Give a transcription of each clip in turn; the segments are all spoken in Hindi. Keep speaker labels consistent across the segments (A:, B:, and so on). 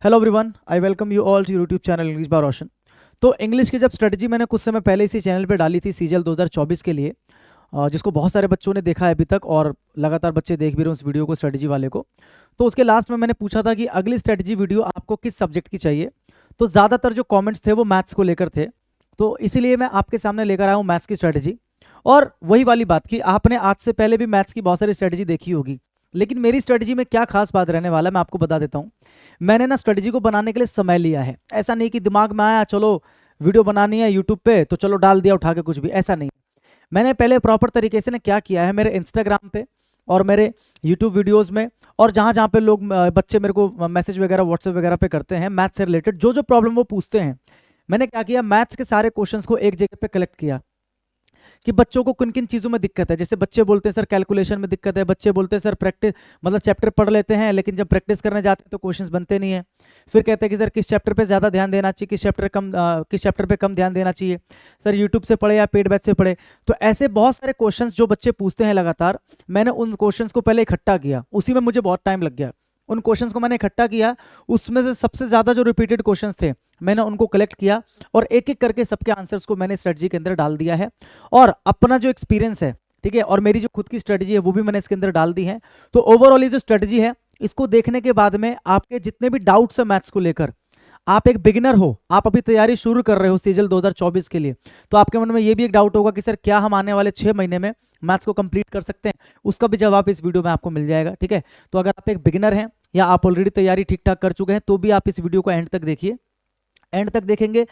A: Hello everyone, I welcome you all to YouTube channel English by Roshan. तो इंग्लिश की जब स्ट्रेटजी मैंने कुछ समय पहले इसी चैनल पे डाली थी सीजीएल 2024 के लिए, जिसको बहुत सारे बच्चों ने देखा है अभी तक और लगातार बच्चे देख भी रहे हैं उस वीडियो को, स्ट्रेटजी वाले को। तो उसके लास्ट में मैंने पूछा था कि अगली स्ट्रेटजी वीडियो आपको किस सब्जेक्ट की चाहिए। तो ज़्यादातर जो कॉमेंट्स थे वो मैथ्स को लेकर थे, तो इसीलिए मैं आपके सामने लेकर आया हूँ मैथ्स की स्ट्रेटजी। और वही वाली बात कि आपने आज से पहले भी मैथ्स की बहुत सारी स्ट्रेटजी देखी होगी, लेकिन मेरी स्ट्रेटजी में क्या खास बात रहने वाला है मैं आपको बता देता हूँ। मैंने ना स्ट्रेटजी को बनाने के लिए समय लिया है। ऐसा नहीं कि दिमाग में आया चलो वीडियो बनानी है यूट्यूब पे तो चलो डाल दिया उठा के, कुछ भी ऐसा नहीं। मैंने पहले प्रॉपर तरीके से ना क्या किया है, मेरे इंस्टाग्राम पे और मेरे यूट्यूब वीडियोस में और जहाँ जहाँ पे लोग बच्चे मेरे को मैसेज वगैरह व्हाट्सएप वगैरह पे करते हैं मैथ्स से रिलेटेड, जो जो प्रॉब्लम वो पूछते हैं, मैंने क्या किया, मैथ्स के सारे क्वेश्चंस को एक जगह पे कलेक्ट किया कि बच्चों को किन किन चीज़ों में दिक्कत है। जैसे बच्चे बोलते हैं सर कैलकुलेशन में दिक्कत है, बच्चे बोलते हैं सर प्रैक्टिस मतलब चैप्टर पढ़ लेते हैं लेकिन जब प्रैक्टिस करने जाते हैं तो क्वेश्चंस बनते नहीं है। फिर कहते हैं कि सर किस चैप्टर पे ज़्यादा ध्यान देना चाहिए, किस चैप्टर पे कम ध्यान देना चाहिए, सर यूट्यूब से पढ़े या पेड बैच से पढ़े। तो ऐसे बहुत सारे क्वेश्चन जो बच्चे पूछते हैं लगातार, मैंने उन क्वेश्चन को पहले इकट्ठा किया, उसी में मुझे बहुत टाइम लग गया। उन क्वेश्चंस को मैंने इकट्ठा किया, उसमें से सबसे ज़्यादा जो रिपीटेड क्वेश्चंस थे मैंने उनको कलेक्ट किया और एक एक करके सबके आंसर्स को मैंने स्ट्रेटजी के अंदर डाल दिया है। और अपना जो एक्सपीरियंस है, ठीक है, और मेरी जो खुद की स्ट्रेटजी है वो भी मैंने इसके अंदर डाल दी है। तो ओवरऑल ये जो स्ट्रेटजी है इसको देखने के बाद में आपके जितने भी डाउट्स है मैथ्स को लेकर, आप एक बिगिनर हो, आप अभी तैयारी शुरू कर रहे हो सीजीएल 2024 के लिए, तो आपके मन में ये भी एक डाउट होगा कि सर क्या हम आने वाले 6 महीने में मैथ्स को कंप्लीट कर सकते हैं, उसका भी जवाब इस वीडियो में आपको मिल जाएगा। ठीक है, तो अगर आप एक बिगिनर हैं या आप ऑलरेडी तैयारी ठीक ठाक कर चुके हैं तो भी आप इस वीडियो को एंड तक देखिए। एंड तक देखेंगे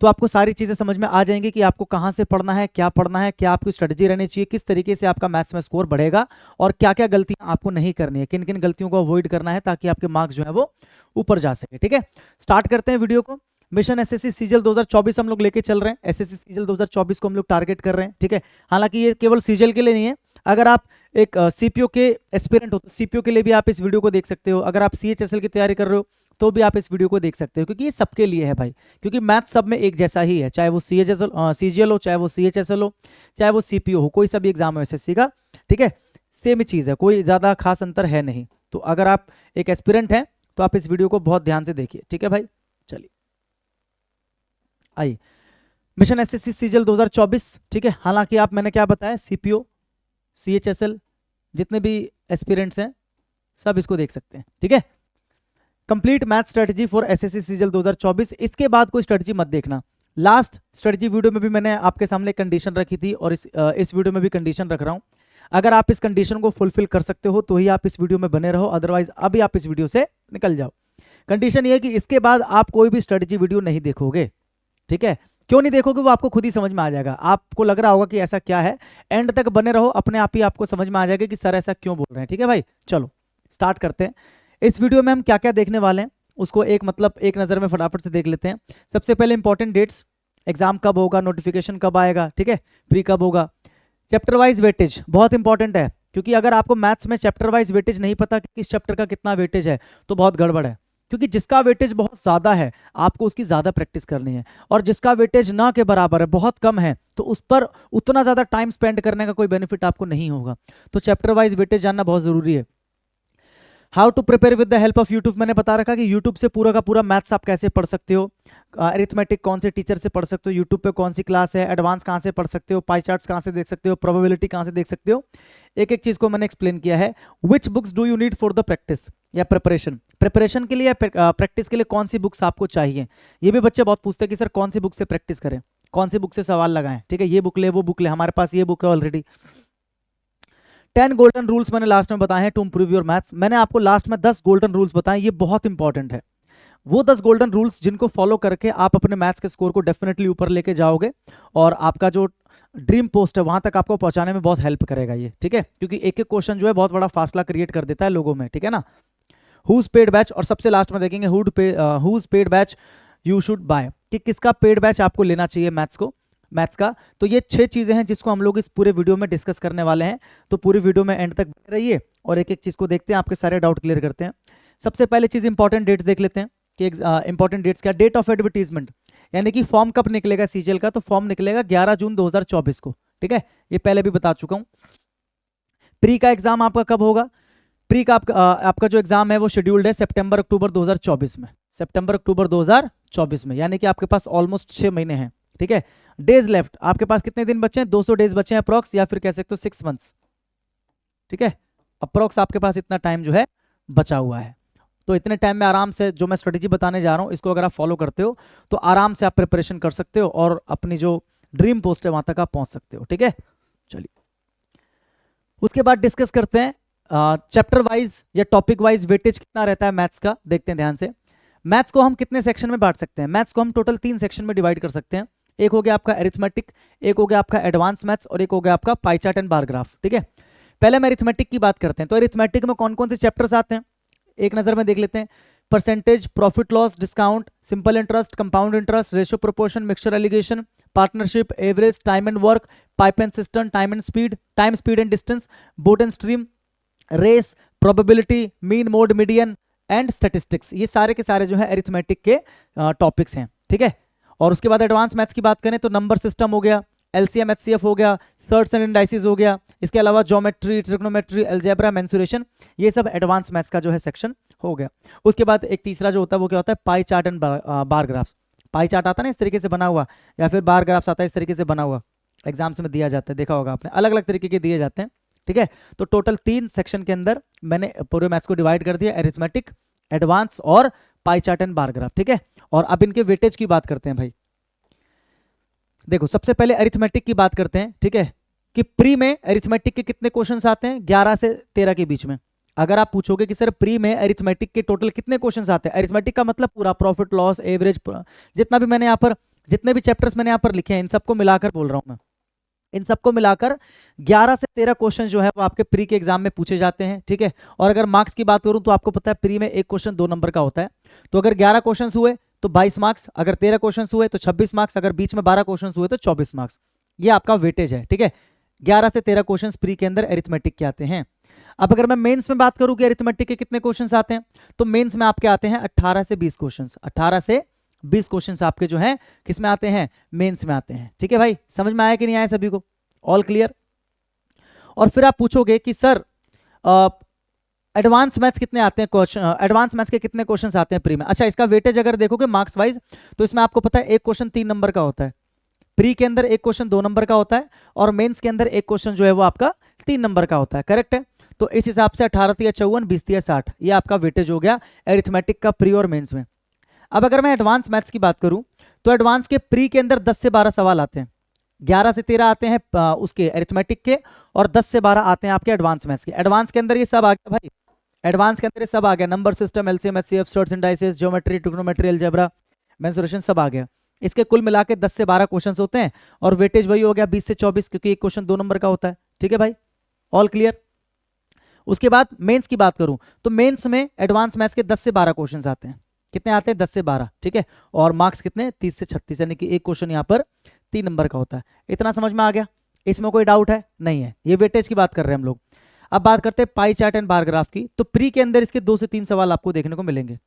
A: तो आपको सारी चीज़ें समझ में आ जाएंगी कि आपको कहाँ से पढ़ना है, क्या पढ़ना है, क्या आपकी स्ट्रेटजी रहनी चाहिए, किस तरीके से आपका मैथ्स में स्कोर बढ़ेगा और क्या क्या गलतियां आपको नहीं करनी है, किन किन गलतियों को अवॉइड करना है ताकि आपके मार्क्स जो है वो ऊपर जा सके। ठीक है, स्टार्ट करते हैं वीडियो को। मिशन एसएससी सीजीएल 2024 हम लोग लेके चल रहे हैं, एसएससी सीजीएल 2024 को हम लोग टारगेट कर रहे हैं। ठीक है, हालांकि ये केवल सीजीएल के लिए नहीं है, अगर आप एक सीपीओ के एस्पिरेंट हो तो सीपीओ के लिए भी आप इस वीडियो को देख सकते हो, अगर आप सीएचएसएल की तैयारी कर रहे हो तो भी आप इस वीडियो को देख सकते हो, क्योंकि ये सबके लिए है भाई, क्योंकि मैथ सब में एक जैसा ही है, चाहे वो सीजीएल हो, चाहे वो सीएचएसएल हो, चाहे वो सीपीओ हो, कोई सा भी एग्जाम हो एसएससी का, ठीक है, सेम ही चीज़ है, कोई ज़्यादा खास अंतर है नहीं। तो अगर आप एक एस्पिरेंट हैं तो आप इस वीडियो को बहुत ध्यान से देखिए। ठीक है भाई, चलिए आइए, मिशन एसएससी सीजीएल 2024। ठीक है, हालांकि आप मैंने क्या बताया, सीपीओ सीएचएसएल जितने भी एस्पिरेंट्स हैं सब इसको देख सकते हैं। ठीक है, complete math strategy for SSC CGL 2024, इसके बाद कोई स्ट्रेटजी मत देखना। लास्ट स्ट्रेटजी वीडियो में भी मैंने आपके सामने कंडीशन रखी थी और इस वीडियो में भी कंडीशन रख रहा हूं। अगर आप इस कंडीशन को फुलफिल कर सकते हो तो ही आप इस वीडियो में बने रहो, अदरवाइज अभी आप इस वीडियो से निकल जाओ। कंडीशन ये है कि इसके बाद आप कोई भी स्ट्रेटजी वीडियो नहीं देखोगे। ठीक है, क्यों नहीं देखोगे वो आपको खुद ही समझ में आ जाएगा। आपको लग रहा होगा कि ऐसा क्या है, एंड तक बने रहो, अपने आप ही आपको समझ में आ जाएगा कि सर ऐसा क्यों बोल रहे हैं। ठीक है भाई, चलो स्टार्ट करते हैं। इस वीडियो में हम क्या क्या देखने वाले हैं उसको एक नज़र में फटाफट से देख लेते हैं। सबसे पहले इंपॉर्टेंट डेट्स, एग्जाम कब होगा, नोटिफिकेशन कब आएगा, ठीक है, प्री कब होगा, चैप्टर वाइज वेटेज बहुत इंपॉर्टेंट है, क्योंकि अगर आपको मैथ्स में चैप्टर वाइज वेटेज नहीं पता कि किस चैप्टर का कितना वेटेज है तो बहुत गड़बड़ है, क्योंकि जिसका वेटेज बहुत ज़्यादा है आपको उसकी ज़्यादा प्रैक्टिस करनी है, और जिसका वेटेज ना के बराबर है, बहुत कम है, तो उस पर उतना ज़्यादा टाइम स्पेंड करने का कोई बेनिफिट आपको नहीं होगा। तो चैप्टर वाइज वेटेज जानना बहुत ज़रूरी है। How to prepare with the help of YouTube, मैंने बता रखा कि यूट्यूब से पूरा का पूरा मैथ्स आप कैसे पढ़ सकते हो, अरिथमेटिक कौन से टीचर से पढ़ सकते हो, यूट्यूब पे कौन सी क्लास है, एडवांस कहाँ से पढ़ सकते हो, पाई चार्ट्स कहाँ से देख सकते हो, प्रोबेबिलिटी कहाँ से देख सकते हो, एक एक चीज़ को मैंने एक्सप्लेन किया है। विच books do you need for the practice या प्रिपरेशन के लिए या प्रैक्टिस के लिए कौन सी बुक्स आपको चाहिए। ये भी बच्चे बहुत पूछते हैं कि सर कौन सी बुक से प्रैक्टिस करें, कौन सी बुक से सवाल लगाएं। ठीक है, ये बुक ले वो बुक ले, हमारे पास ये बुक है ऑलरेडी। 10 गोल्डन रूल्स मैंने लास्ट में बताए हैं टू इंप्रूव योर मैथ्स। मैंने आपको लास्ट में 10 गोल्डन रूल्स बताए, ये बहुत इंपॉर्टेंट है। वो 10 गोल्डन रूल्स जिनको फॉलो करके आप अपने मैथ्स के स्कोर को डेफिनेटली ऊपर लेके जाओगे और आपका जो ड्रीम पोस्ट है वहां तक आपको पहुंचाने में बहुत हेल्प करेगा ये। ठीक है, क्योंकि एक एक क्वेश्चन जो है बहुत बड़ा फासला क्रिएट कर देता है लोगों में। ठीक है ना, हुज पेड बैच, और सबसे लास्ट में देखेंगे whose paid batch you should buy, कि किसका पेड बैच आपको लेना चाहिए मैथ्स का। तो ये 6 चीज़ें हैं जिसको हम लोग इस पूरे वीडियो में डिस्कस करने वाले हैं, तो पूरी वीडियो में एंड तक बने रहिए और एक एक चीज़ को देखते हैं, आपके सारे डाउट क्लियर करते हैं। सबसे पहले चीज़ इंपॉर्टेंट डेट्स देख लेते हैं कि इंपॉर्टेंट डेट्स क्या। डेट ऑफ एडवर्टीजमेंट, यानी कि फॉर्म कब निकलेगा सीजीएल का, तो फॉर्म निकलेगा 11 जून 2024 को। ठीक है, ये पहले भी बता चुका हूँ। प्री का एग्जाम आपका कब होगा, प्री का आपका जो एग्जाम है वो शेड्यूल्ड है सितंबर अक्टूबर 2024 में, सितंबर अक्टूबर 2024 में, यानी कि आपके पास ऑलमोस्ट 6 महीने हैं। ठीक है, डेज लेफ्ट, आपके पास कितने दिन बचे हैं? 200 डेज बचे हैं अप्रोक्स, या फिर कह सकते हो 6 मंथ्स। ठीक है, अप्रोक्स आपके पास इतना टाइम जो है बचा हुआ है। तो इतने टाइम में आराम से जो मैं स्ट्रेटेजी बताने जा रहा हूँ इसको अगर आप फॉलो करते हो तो आराम से आप प्रिपरेशन कर सकते हो और अपनी जो ड्रीम पोस्ट है वहां तक आप पहुंच सकते हो। ठीक है, चलिए उसके बाद डिस्कस करते हैं चैप्टर वाइज या टॉपिक वाइज वेटेज कितना रहता है मैथ्स का। देखते हैं ध्यान से, मैथ्स को हम कितने सेक्शन में बांट सकते हैं? मैथ्स को हम टोटल 3 सेक्शन में डिवाइड कर सकते हैं। एक हो गया आपका अरिथमेटिक, एक हो गया आपका एडवांस मैथ्स और एक हो गया आपका pie chart and bar graph. ठीक है, पहले हम अरिथमेटिक की बात करते हैं। तो अरिथमेटिक में कौन कौन से चैप्टर्स आते हैं एक नजर में देख लेते हैं। Percentage, profit loss, discount, simple interest, compound interest, ratio proportion, mixture alligation, partnership, average, time and work, pipe and cistern, time speed and distance, boat and stream, race, probability, mean, mode, median and statistics. ये सारे के सारे जो है अरिथमेटिक के टॉपिक्स हैं। ठीक है, और उसके बाद एडवांस मैथ्स की बात करें तो नंबर सिस्टम हो गया, एलसीएम एचसीएफ हो गया, सर्ट्स एंड इंडाइसिस हो गया, इसके अलावा ज्योमेट्री, ट्रिग्नोमेट्री, अलजेब्रा, मेंसुरेशन, ये सब एडवांस मैथ्स का जो है सेक्शन हो गया। उसके बाद एक तीसरा जो होता है वो क्या होता है? Pie chart and bar graphs. Pie chart आता है ना इस तरीके से बना हुआ, या फिर बार ग्राफ्स आता है इस तरीके से बना हुआ, एग्जाम्स में दिया जाता है, देखा होगा आपने, अलग अलग तरीके के दिए जाते हैं। ठीक है, तो टोटल 3 सेक्शन के अंदर मैंने पूरे मैथ्स को डिवाइड कर दिया, अरिथमेटिक, एडवांस और pie chart and bar graph. ठीक है, और अब इनके वेटेज की बात करते हैं भाई। देखो सबसे पहले अरिथमेटिक की बात करते हैं। ठीक है, कि प्री में अरिथमेटिक के कितने क्वेश्चंस आते हैं? 11 से 13 के बीच में। अगर आप पूछोगे कि सर प्री में अरिथमेटिक के टोटल कितने क्वेश्चंस आते हैं, अरिथमेटिक का मतलब पूरा प्रॉफिट लॉस, एवरेज, जितना भी मैंने यहाँ पर, जितने भी चैप्टर्स मैंने यहाँ पर लिखे हैं इन सबको मिलाकर बोल रहा हूँ मैं, इन सबको मिलाकर 11 से 13 क्वेश्चन जो है वो आपके प्री के एग्जाम में पूछे जाते हैं। ठीक है, और अगर मार्क्स की बात करूं तो आपको पता है प्री में एक क्वेश्चन 2 नंबर का होता है। तो अगर 11 क्वेश्चन हुए तो 22 मार्क्स, अगर 13 क्वेश्चन हुए तो 26 मार्क्स, अगर बीच में 12 क्वेश्चन हुए तो 24 मार्क्स। ये आपका वेटेज है। ठीक है, 11 से 13 क्वेश्चन प्री के अंदर अरिथमेटिक के आते हैं। अब अगर मैं मेंस में बात करूं कि अरिथमेटिक के कितने क्वेश्चंस आते हैं, तो मेंस में आपके आते हैं 18 से 20 क्वेश्चंस। 18 से 20 क्वेश्चंस आपके जो हैं किस में आते हैं? मेंस में आते हैं। ठीक है भाई, समझ में आया कि नहीं आया सभी को? All clear? और फिर आप पूछोगे कि सर एडवांस मैथ्स कितने आते हैं क्वेश्चन, एडवांस मैथ्स के कितने क्वेश्चंस आते हैं प्री में? अच्छा, इसका वेटेज अगर देखोगे मार्क्स वाइज तो इसमें आपको पता है एक क्वेश्चन 3 नंबर का होता है, प्री के अंदर एक क्वेश्चन 2 नंबर का होता है, और मेंस के अंदर एक क्वेश्चन जो है वो आपका 3 नंबर का होता है। करेक्ट है? तो इस हिसाब से 18 × 54, 20 × 60, ये आपका वेटेज हो गया अरिथमेटिक का प्री और मेंस में। अब अगर मैं एडवांस मैथ्स की बात करूं तो एडवांस के प्री के अंदर 10 से 12 सवाल आते हैं, 11 से 13 आते हैं उसके अरिथमेटिक के, और 10 से 12 आते हैं आपके एडवांस मैथ्स के। एडवांस के अंदर ये सब आ गया भाई, एडवांस के अंदर ये सब आ गया, number system, LCM HCF, surds indices, geometry, trigonometry, algebra, mensuration, सब आ गया। इसके कुल मिला के 10 से 12 क्वेश्चंस होते हैं, और वेटेज वही हो गया 20 से 24, क्योंकि एक क्वेश्चन 2 नंबर का होता है। ठीक है भाई, ऑल क्लियर? उसके बाद मेंस की बात करूं तो मेंस में एडवांस मैथ्स के 10 से 12 क्वेश्चंस आते हैं। कितने आते हैं? 10 से 12। ठीक है, और मार्क्स कितने? 30 से 36, यानी कि एक क्वेश्चन यहाँ पर 3 नंबर का होता है। इतना समझ में आ गया? इसमें कोई डाउट है? नहीं है। ये वेटेज की बात कर रहे हैं हम लोग। अब बात करते हैं pie chart and bar graph की। तो प्री के अंदर इसके 2 से 3 सवाल आपको देखने को मिलेंगे।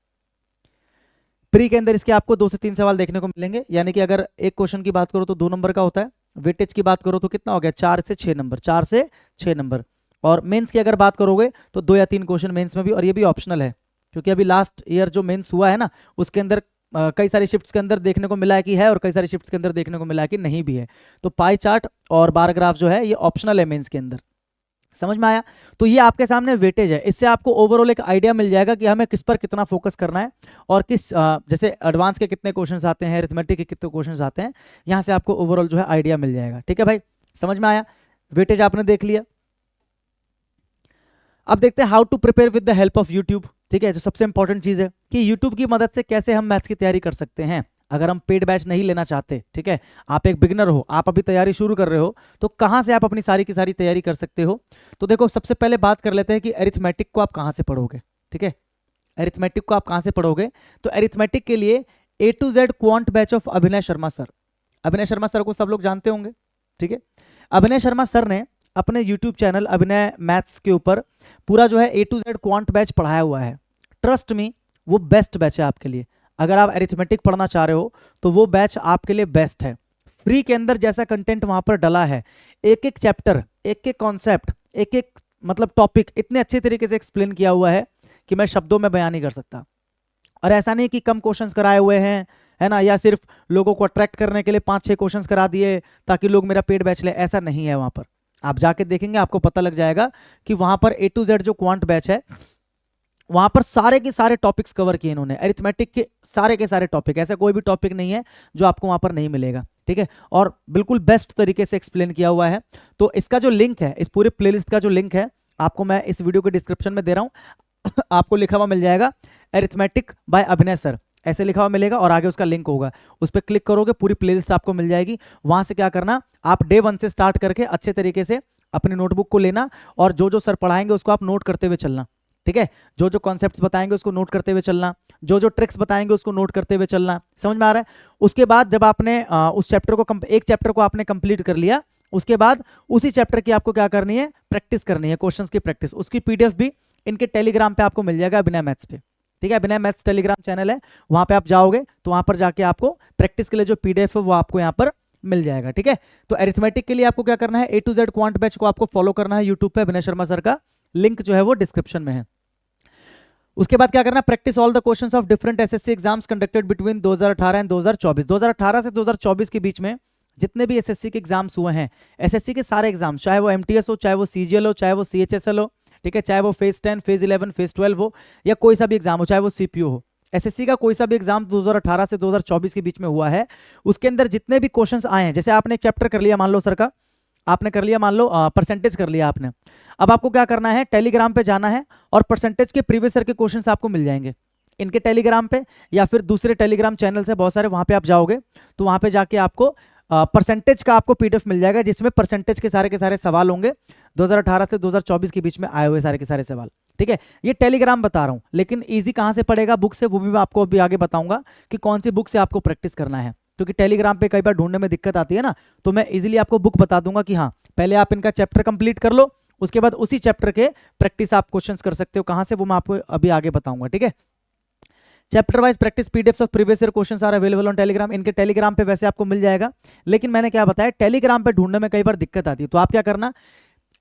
A: प्री के अंदर इसके आपको 2 से 3 सवाल देखने को मिलेंगे, यानी कि अगर एक क्वेश्चन की बात करो तो 2 नंबर का होता है। वेटेज की बात करो तो कितना हो गया? 4 से 6 नंबर, 4 से 6 नंबर। और मेंस की अगर बात करोगे तो 2 या 3 क्वेश्चन मेंस में भी, और ये भी ऑप्शनल है, क्योंकि अभी लास्ट ईयर जो मेंस हुआ है ना उसके अंदर कई सारी शिफ्ट्स के अंदर देखने को मिला है कि है, और कई सारी शिफ्ट्स के अंदर देखने को मिला है कि नहीं भी है। तो पाई चार्ट और बार ग्राफ जो है ये ऑप्शनल है मेंस के अंदर। समझ में आया? तो ये आपके सामने वेटेज है, इससे आपको ओवरऑल एक आइडिया मिल जाएगा कि हमें किस पर कितना फोकस करना है, और किस जैसे एडवांस के कितने क्वेश्चंस आते हैं, अरिथमेटिक के कितने क्वेश्चंस आते हैं, यहाँ से आपको ओवरऑल जो है आइडिया मिल जाएगा। ठीक है भाई, समझ में आया? वेटेज आपने देख लिया। अब देखते हैं how to prepare with the help of YouTube. ठीक है, जो सबसे इंपॉर्टेंट चीज है कि यूट्यूब की मदद से कैसे हम मैथ्स की तैयारी कर सकते हैं अगर हम पेड बैच नहीं लेना चाहते। ठीक है, आप एक बिगिनर हो, आप अभी तैयारी शुरू कर रहे हो, तो कहाँ से आप अपनी सारी की सारी तैयारी कर सकते हो? तो देखो सबसे पहले बात कर लेते हैं कि अरिथमेटिक को आप कहाँ से पढ़ोगे। ठीक है, अरिथमेटिक को आप कहाँ से पढ़ोगे? तो अरिथमेटिक के लिए A to Z quant batch of अभिनय शर्मा सर। अभिनय शर्मा सर को सब लोग जानते होंगे। ठीक है, अभिनय शर्मा सर ने अपने YouTube चैनल अभिनय मैथ्स के ऊपर पूरा जो है A to Z quant batch पढ़ाया हुआ है। ट्रस्ट मी, वो बेस्ट बैच है आपके लिए। अगर आप अरिथमेटिक पढ़ना चाह रहे हो तो वो बैच आपके लिए बेस्ट है। फ्री के अंदर जैसा कंटेंट वहां पर डला है, एक एक चैप्टर, एक एक कॉन्सेप्ट, एक एक मतलब टॉपिक इतने अच्छे तरीके से एक्सप्लेन किया हुआ है कि मैं शब्दों में बयान नहीं कर सकता। और ऐसा नहीं कि कम क्वेश्चंस कराए हुए हैं, है ना, या सिर्फ लोगों को अट्रैक्ट करने के लिए 5-6 क्वेश्चंस करा दिए ताकि लोग मेरा पेड बैच ले, ऐसा नहीं है। वहां पर आप जाके देखेंगे आपको पता लग जाएगा कि वहां पर A to Z जो क्वांट बैच है वहां पर सारे के सारे टॉपिक्स कवर किए इन्होंने, अरिथमेटिक के सारे टॉपिक, ऐसा कोई भी टॉपिक नहीं है जो आपको वहां पर नहीं मिलेगा, ठीक है, और बिल्कुल बेस्ट तरीके से एक्सप्लेन किया हुआ है। तो इसका जो लिंक है, इस पूरे प्लेलिस्ट का जो लिंक है आपको मैं इस वीडियो के डिस्क्रिप्शन में दे रहा हूं आपको लिखा हुआ मिल जाएगा अरिथमेटिक बाय अभिनय सर, ऐसे लिखा हुआ मिलेगा और आगे उसका लिंक होगा, उस पर क्लिक करोगे पूरी प्लेलिस्ट आपको मिल जाएगी। वहां से क्या करना, आप डे 1 से स्टार्ट करके अच्छे तरीके से अपनी नोटबुक को लेना और जो जो सर पढ़ाएंगे उसको आप नोट करते हुए चलना, ठीक है, जो जो कॉन्सेप्ट्स बताएंगे उसको नोट करते हुए चलना, जो जो ट्रिक्स बताएंगे उसको नोट करते हुए चलना, समझ में आ रहा है। उसके बाद जब आपने उस चैप्टर को एक चैप्टर को आपने कंप्लीट कर लिया, उसके बाद उसी चैप्टर की आपको क्या करनी है, प्रैक्टिस करनी है, क्वेश्चंस की प्रैक्टिस। उसकी पीडीएफ भी इनके टेलीग्राम पे आपको मिल जाएगा, अभिनय मैथ्स पे, ठीक है, अभिनय मैथ्स टेलीग्राम चैनल है, वहां पे आप जाओगे तो वहां पर जाके आपको प्रैक्टिस के लिए जो पीडीएफ है वो आपको यहाँ पर मिल जाएगा, ठीक है। तो अरिथमेटिक के लिए आपको क्या करना है, A to Z quant batch को आपको फॉलो करना है यूट्यूब पे, अभिनय शर्मा सर का लिंक जो है वो डिस्क्रिप्शन में है। उसके बाद क्या करना, practice all the questions of different SSC exams conducted between 2018 and 2024। 2018 से 2024 के बीच में जितने भी एसएससी के एग्जाम्स हुए हैं, एसएससी के सारे एग्जाम, चाहे वो एमटीएस हो, चाहे वो सीजीएल हो, चाहे वो सीएचएसएल हो, ठीक है, चाहे वो फेज 10, फेज 11, फेज 12 हो, या कोई सा भी एग्जाम हो, चाहे वो सीपीयू हो, एसएससी का कोई सा भी एग्जाम 2018 से 2024 के बीच में हुआ है, उसके अंदर जितने भी क्वेश्चंस आए हैं, जैसे आपने एक चैप्टर कर लिया मान लो सर का, आपने कर लिया मान लो परसेंटेज कर लिया आपने, अब आपको क्या करना है, टेलीग्राम पे जाना है और परसेंटेज के प्रीवियस ईयर के क्वेश्चंस आपको मिल जाएंगे इनके टेलीग्राम पे, या फिर दूसरे टेलीग्राम चैनल से बहुत सारे, वहां पे आप जाओगे तो वहां पे जाके आपको परसेंटेज का आपको पीडीएफ मिल जाएगा, जिसमें परसेंटेज के सारे सवाल होंगे 2018 से 2024 के बीच में आए हुए सारे के सारे सवाल, ठीक है। ये टेलीग्राम बता रहा हूं, लेकिन इजी कहां से पड़ेगा बुक से, वो भी मैं आपको अभी आगे बताऊंगा कि कौन सी बुक से आपको प्रैक्टिस करना है, क्योंकि टेलीग्राम पे कई बार ढूंढने में दिक्कत आती है ना, तो मैं इजीली आपको बुक बता दूंगा कि हाँ पहले आप इनका चैप्टर कंप्लीट कर लो, उसके बाद उसी चैप्टर के प्रैक्टिस आप क्वेश्चंस कर सकते हो, कहां से वो मैं आपको अभी आगे बताऊंगा, ठीक है। Chapter wise practice PDFs of previous year questions are available on Telegram, इनके टेलीग्राम पे वैसे आपको मिल जाएगा, लेकिन मैंने क्या बताया, टेलीग्राम पे ढूंढने में कई बार दिक्कत आती है, तो आप क्या करना,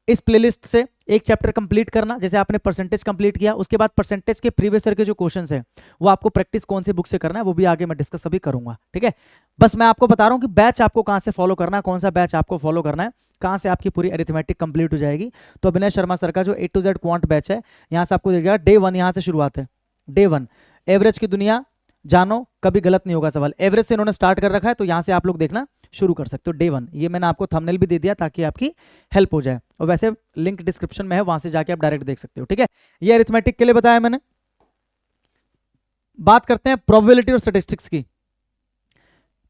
A: इस प्लेलिस्ट से एक चैप्टर कंप्लीट करना, जैसे आपने परसेंटेज कंप्लीट किया, उसके बाद परसेंटेज के प्रीवियस ईयर के जो क्वेश्चंस हैं वो आपको प्रैक्टिस कौन सी बुक से करना है वो भी आगे मैं डिस्कस अभी करूंगा, ठीक है। बस मैं आपको बता रहा हूं कि बैच आपको कहां से फॉलो करना है, कौन सा बैच आपको फॉलो करना है, कहां से आपकी पूरी अरिथमेटिक कंप्लीट हो जाएगी। तो अभिनय शर्मा सर का जो A to Z quant batch है, यहां से आपको देखिएगा डे 1 यहां से शुरुआत है, डे 1 एवरेज की दुनिया जानो, कभी गलत नहीं होगा सवाल, एवरेज से इन्होंने स्टार्ट कर रखा है, तो यहां से आप लोग देखना शुरू कर सकते हो, डे 1, ये मैंने आपको थंबनेल भी दे दिया ताकि आपकी हेल्प हो जाए, और वैसे लिंक डिस्क्रिप्शन में है, वहां से जाके आप डायरेक्ट देख सकते हो, ठीक है। ये अरिथमेटिक के लिए बताया मैंने। बात करते हैं प्रोबेबिलिटी और स्टैटिस्टिक्स की,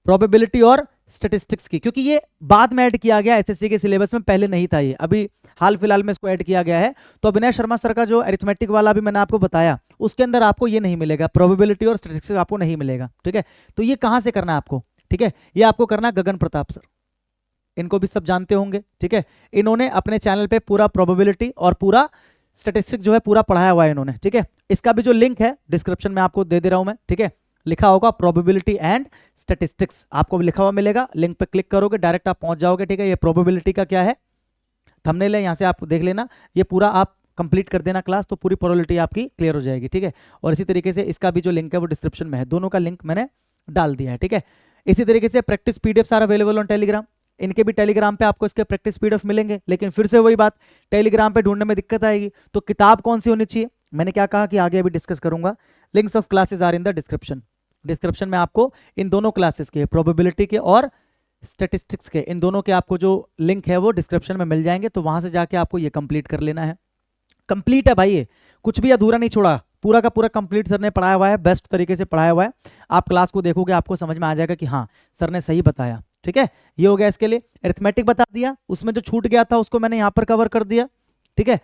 A: प्रोबेबिलिटी और स्टैटिस्टिक्स की, क्योंकि ये बाद में ऐड किया गया, एसएससी के सिलेबस में पहले नहीं था, ये अभी हाल फिलहाल में इसको ऐड किया गया है। तो अभिनय शर्मा सर का जो अरिथमेटिक वाला भी मैंने आपको बताया, उसके अंदर आपको ये नहीं मिलेगा, प्रोबेबिलिटी और स्टैटिस्टिक्स आपको नहीं मिलेगा, ठीक है। तो ये कहां से करना है आपको, ठीक है, ये आपको करना है गगन प्रताप सर, इनको भी सब जानते होंगे, ठीक है, इन्होंने अपने चैनल पे पूरा प्रोबेबिलिटी और पूरा स्टैटिस्टिक्स जो है पूरा पढ़ाया हुआ है इन्होंने, ठीक है। इसका भी जो लिंक है डिस्क्रिप्शन में आपको दे रहा हूं मैं, ठीक है, लिखा होगा प्रोबेबिलिटी एंड स्टैटिस्टिक्स, आपको भी लिखा हुआ मिलेगा, लिंक पे क्लिक करोगे डायरेक्ट आप पहुंच जाओगे, ठीक है। ये प्रोबेबिलिटी का क्या है, थंबनेल है, यहाँ से आप देख लेना, ये पूरा आप कंप्लीट कर देना क्लास, तो पूरी प्रोबेबिलिटी आपकी क्लियर हो जाएगी, ठीक है। और इसी तरीके से इसका भी जो लिंक है वो डिस्क्रिप्शन में है, दोनों का लिंक मैंने डाल दिया है, ठीक है। इसी तरीके से practice PDF are available on Telegram, इनके भी टेलीग्राम पे आपको इसके प्रैक्टिस पीडीएफ मिलेंगे, लेकिन फिर से वही बात, टेलीग्राम पे ढूंढने में दिक्कत आएगी, तो किताब कौन सी होनी चाहिए, मैंने क्या कहा कि आगे अभी डिस्कस करूंगा। Links of classes are in the description, description में आपको इन दोनों क्लासेस के, प्रोबेबिलिटी के और स्टैटिस्टिक्स के, इन दोनों के आपको जो लिंक है वो डिस्क्रिप्शन में मिल जाएंगे, तो वहां से जाके आपको ये कंप्लीट कर लेना है। कंप्लीट है भाई, ये कुछ भी अधूरा नहीं छोड़ा, पूरा का पूरा कंप्लीट सर ने पढ़ाया हुआ है, बेस्ट तरीके से पढ़ाया हुआ है, आप क्लास को देखोगे आपको समझ में आ जाएगा कि हाँ सर ने सही बताया, ठीक है। ये हो गया इसके लिए, अरिथमेटिक बता दिया, उसमें जो छूट गया था उसको मैंने यहाँ पर कवर कर दिया, ठीक है।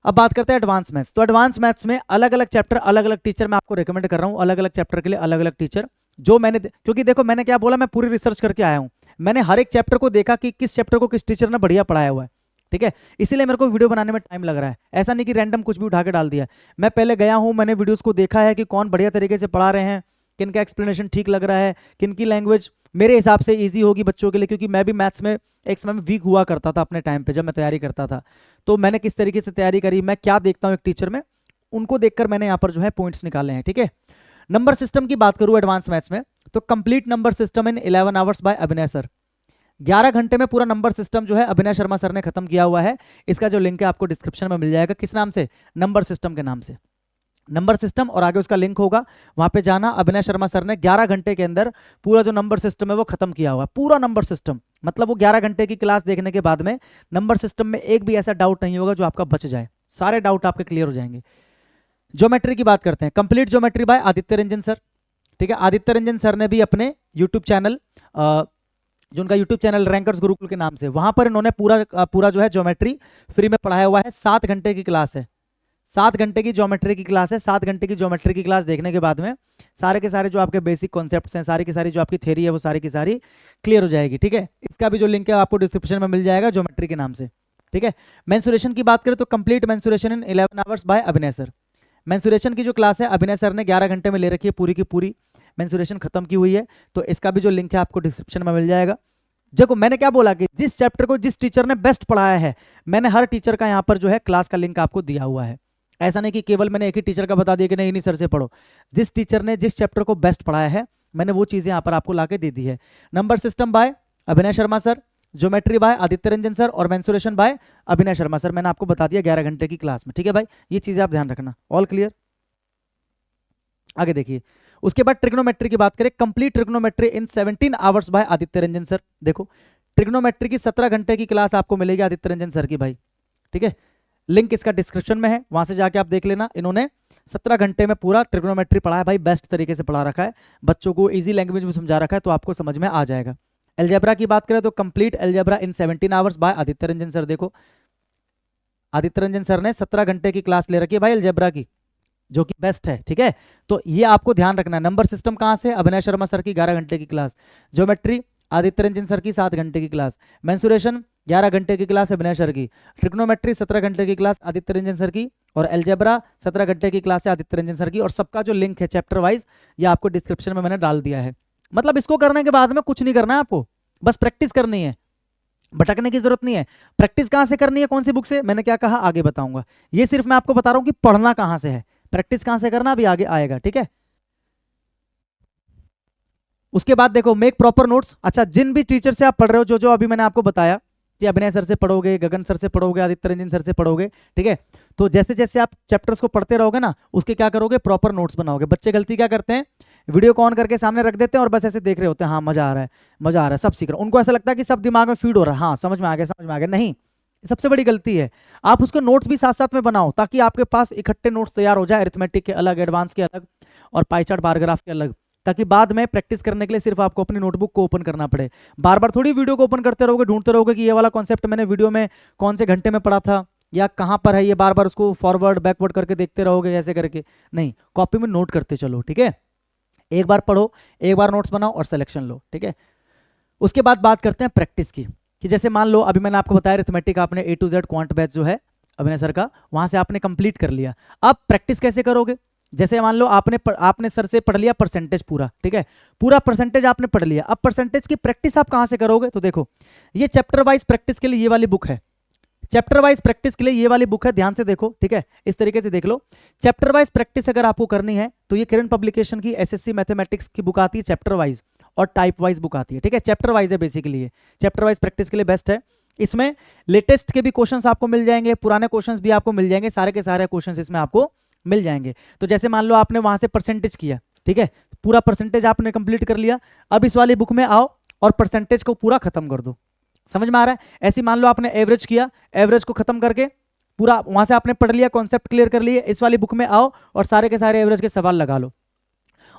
A: अब बात करते हैं एडवांस मैथ्स। तो एडवांस मैथ्स में अलग अलग चैप्टर, अलग अलग टीचर मैं आपको रिकमेंड कर रहा हूँ, अलग अलग चैप्टर के लिए अलग अलग टीचर, जो मैंने, क्योंकि देखो मैंने क्या बोला, मैं पूरी रिसर्च करके आया हूँ, मैंने हर एक चैप्टर को देखा कि किस चैप्टर को किस टीचर ने बढ़िया पढ़ाया हुआ है, ठीक है, इसीलिए मेरे को वीडियो बनाने में टाइम लग रहा है, ऐसा नहीं कि रैंडम कुछ भी उठा के डाल दिया, मैं पहले गया हूँ, मैंने वीडियोस को देखा है कि कौन बढ़िया तरीके से पढ़ा रहे हैं, किन का एक्सप्लेनेशन ठीक लग रहा है, किन की लैंग्वेज मेरे हिसाब से इजी होगी बच्चों के लिए, क्योंकि मैं भी मैथ्स में एक समय में वीक हुआ करता था अपने टाइम पे जब मैं तैयारी करता था। तो मैंने किस तरीके से तैयारी करी, मैं क्या देखता हूँ एक टीचर में, उनको देखकर मैंने यहाँ पर जो है पॉइंट्स निकाले हैं। ठीक है, नंबर सिस्टम की बात करूँ एडवांस मैथ्स में, तो complete number system in 11 hours bye अभिनय सर। 11 घंटे में पूरा नंबर सिस्टम जो है अभिनय शर्मा सर ने खत्म किया हुआ है। इसका जो लिंक है आपको डिस्क्रिप्शन में मिल जाएगा, किस नाम से, नंबर सिस्टम के नाम से, नंबर सिस्टम, और आगे उसका लिंक होगा, वहां पे जाना। अभिनय शर्मा सर ने 11 घंटे के अंदर पूरा जो नंबर सिस्टम है वो खत्म किया हुआ, पूरा नंबर सिस्टम। मतलब वो 11 घंटे की क्लास देखने के बाद में नंबर सिस्टम में एक भी ऐसा डाउट नहीं होगा जो आपका बच जाए, सारे डाउट आपके क्लियर हो जाएंगे। ज्योमेट्री की बात करते हैं, complete geometry by Aditya Ranjan sir. ठीक है, आदित्य रंजन सर ने भी अपने यूट्यूब चैनल, जो उनका यूट्यूब चैनल रैंकर्स गुरुकुल के नाम से, वहां पर इन्होंने पूरा जो है ज्योमेट्री फ्री में पढ़ाया हुआ है। 7 घंटे की क्लास है, 7 घंटे की ज्योमेट्री की क्लास है। 7 घंटे की ज्योमेट्री की क्लास देखने के बाद में सारे के सारे जो आपके बेसिक कॉन्सेप्ट्स हैं, सारी की सारी जो आपकी थ्योरी है वो सारी की सारी क्लियर हो जाएगी। ठीक है, इसका भी जो लिंक है आपको डिस्क्रिप्शन में मिल जाएगा ज्योमेट्री के नाम से। ठीक है, मेंसुरेशन की बात करें तो कंप्लीट मेंसुरेशन इन 11 आवर्स बाय अभिनय सर। मेंसुरेशन की जो क्लास है अभिनय सर ने 11 घंटे में ले रखी है, पूरी की पूरी मेंसुरेशन खत्म की हुई है। तो इसका भी जो लिंक है आपको डिस्क्रिप्शन में मिल जाएगा। देखो मैंने क्या बोला कि जिस चैप्टर को जिस टीचर ने बेस्ट पढ़ाया है, मैंने हर टीचर का यहाँ पर जो है क्लास का लिंक आपको दिया हुआ है। ऐसा नहीं कि केवल मैंने एक ही टीचर का बता दिया कि नहीं इन्हीं सर से पढ़ो, जिस टीचर ने जिस चैप्टर को बेस्ट पढ़ाया है मैंने वो चीजें यहाँ पर आपको लाके दे दी है। Number system by Abhinay Sharma sir, geometry by Aditya Ranjan sir, और mensuration by Abhinay Sharma sir, मैंने आपको बता दिया 11 घंटे की क्लास में। ठीक है भाई, ये चीजें आप ध्यान रखना। ऑल क्लियर, आगे देखिए। उसके बाद ट्रिग्नोमेट्री की बात करें, कंप्लीट ट्रिग्नोमेट्री इन 17 hours bye Aditya Ranjan sir. देखो ट्रिग्नोमेट्री की 17 घंटे की क्लास आपको मिलेगी आदित्य रंजन सर की भाई। ठीक है, लिंक इसका डिस्क्रिप्शन में है, वहां से जाके आप देख लेना। इन्होंने 17 घंटे में पूरा ट्रिग्नोमेट्री पढ़ा है भाई, बेस्ट तरीके से पढ़ा रखा है, बच्चों को इजी लैंग्वेज में समझा रखा है, तो आपको समझ में आ जाएगा। एलजेब्रा की बात करें तो कंप्लीट एलजेब्रा इन 17 hours bye Aditya Ranjan sir. देखो आदित्य रंजन सर ने 17 घंटे की क्लास ले रखी है भाई एलजेब्रा की, जो कि बेस्ट है। ठीक है, तो ये आपको ध्यान रखना है। नंबर सिस्टम कहां से, अभिनय शर्मा सर की 11 घंटे की class, geometry Aditya Ranjan sir की 7 घंटे की क्लास, मेंसुरेशन 11 घंटे की क्लास अभिनय सर की, ट्रिग्नोमेट्री 17 घंटे की क्लास आदित्य रंजन सर की, और एलजेब्रा 17 घंटे की क्लास है आदित्य रंजन सर की। और सबका जो लिंक है चैप्टर वाइज ये आपको डिस्क्रिप्शन में मैंने डाल दिया है। मतलब इसको करने के बाद में कुछ नहीं करना है आपको, बस प्रैक्टिस करनी है, भटकने की जरूरत नहीं है। प्रैक्टिस कहां से करनी है, कौन सी बुक से, मैंने क्या कहा आगे बताऊंगा। ये सिर्फ मैं आपको बता रहा हूं कि पढ़ना कहां से है, प्रैक्टिस कहां से करना अभी आगे आएगा। ठीक है, उसके बाद देखो मेक प्रॉपर नोट्स। अच्छा, जिन भी टीचर से आप पढ़ रहे हो, जो जो अभी मैंने आपको बताया कि अभिनय सर से पढ़ोगे, गगन सर से पढ़ोगे, आदित्य रंजन सर से पढ़ोगे, ठीक है, तो जैसे जैसे आप चैप्टर्स को पढ़ते रहोगे ना, उसके क्या करोगे, प्रॉपर नोट्स बनाओगे। बच्चे गलती क्या करते हैं, वीडियो को ऑन करके सामने रख देते हैं और बस ऐसे देख रहे होते हैं, हाँ मजा आ रहा है, मजा आ रहा है, सब सीख रहा है। उनको ऐसा लगता है कि सब दिमाग में फीड हो रहा है, हाँ समझ में आ गया, समझ में आ गया। नहीं, सबसे बड़ी गलती है। आप उसको नोट्स भी साथ साथ में बनाओ, ताकि आपके पास इकट्ठे नोट्स तैयार हो जाए, अरिथमेटिक के अलग, एडवांस के अलग, और पाई चार्ट बार ग्राफ के अलग, ताकि बाद में प्रैक्टिस करने के लिए सिर्फ आपको अपनी नोटबुक को ओपन करना पड़े। बार बार थोड़ी वीडियो को ओपन करते रहोगे, ढूंढते रहोगे कि ये वाला कॉन्सेप्ट मैंने वीडियो में कौन से घंटे में पढ़ा था या कहाँ पर है, ये बार बार उसको फॉरवर्ड बैकवर्ड करके देखते रहोगे ऐसे करके। नहीं, कॉपी में नोट करते चलो। ठीक है, एक बार पढ़ो, एक बार नोट्स बनाओ और सिलेक्शन लो। ठीक है, उसके बाद बात करते हैं प्रैक्टिस की, कि जैसे मान लो अभी मैंने आपको बताया अरिथमेटिक आपने A to Z quant batch जो है अभिनय सर का, वहां से आपने कंप्लीट कर लिया। अब प्रैक्टिस कैसे करोगे, जैसे मान लो आपने सर से पढ़ लिया परसेंटेज पूरा, ठीक है, पूरा परसेंटेज आपने पढ़ लिया। अब परसेंटेज की प्रैक्टिस आप कहां से करोगे, तो देखो ये चैप्टर वाइज प्रैक्टिस के लिए ये वाली बुक है, चैप्टर वाइज प्रैक्टिस के लिए ये वाली बुक है, ध्यान से देखो। ठीक है, इस तरीके से देख लो। चैप्टर वाइज प्रैक्टिस अगर आपको करनी है तो ये किरण पब्लिकेशन की SSC मैथमेटिक्स की बुक आती है चैप्टर वाइज, और टाइप वाइज बुक आती है। ठीक है, चैप्टर वाइज है बेसिकली, ये चैप्टर वाइज प्रैक्टिस के लिए बेस्ट है। इसमें लेटेस्ट के भी क्वेश्चंस आपको मिल जाएंगे, पुराने क्वेश्चंस भी आपको मिल जाएंगे, सारे के सारे क्वेश्चंस इसमें आपको मिल जाएंगे। तो जैसे मान लो आपने वहां से परसेंटेज किया, ठीक है, पूरा परसेंटेज आपने कंप्लीट कर लिया। अब इस वाली बुक में आओ और परसेंटेज को पूरा खत्म कर दो। समझ में आ रहा है? ऐसे मान लो आपने एवरेज किया, एवरेज को खत्म करके पूरा वहां से आपने पढ़ लिया, कॉन्सेप्ट क्लियर कर लिए, इस वाली बुक में आओ और सारे के सारे एवरेज के सवाल लगा लो।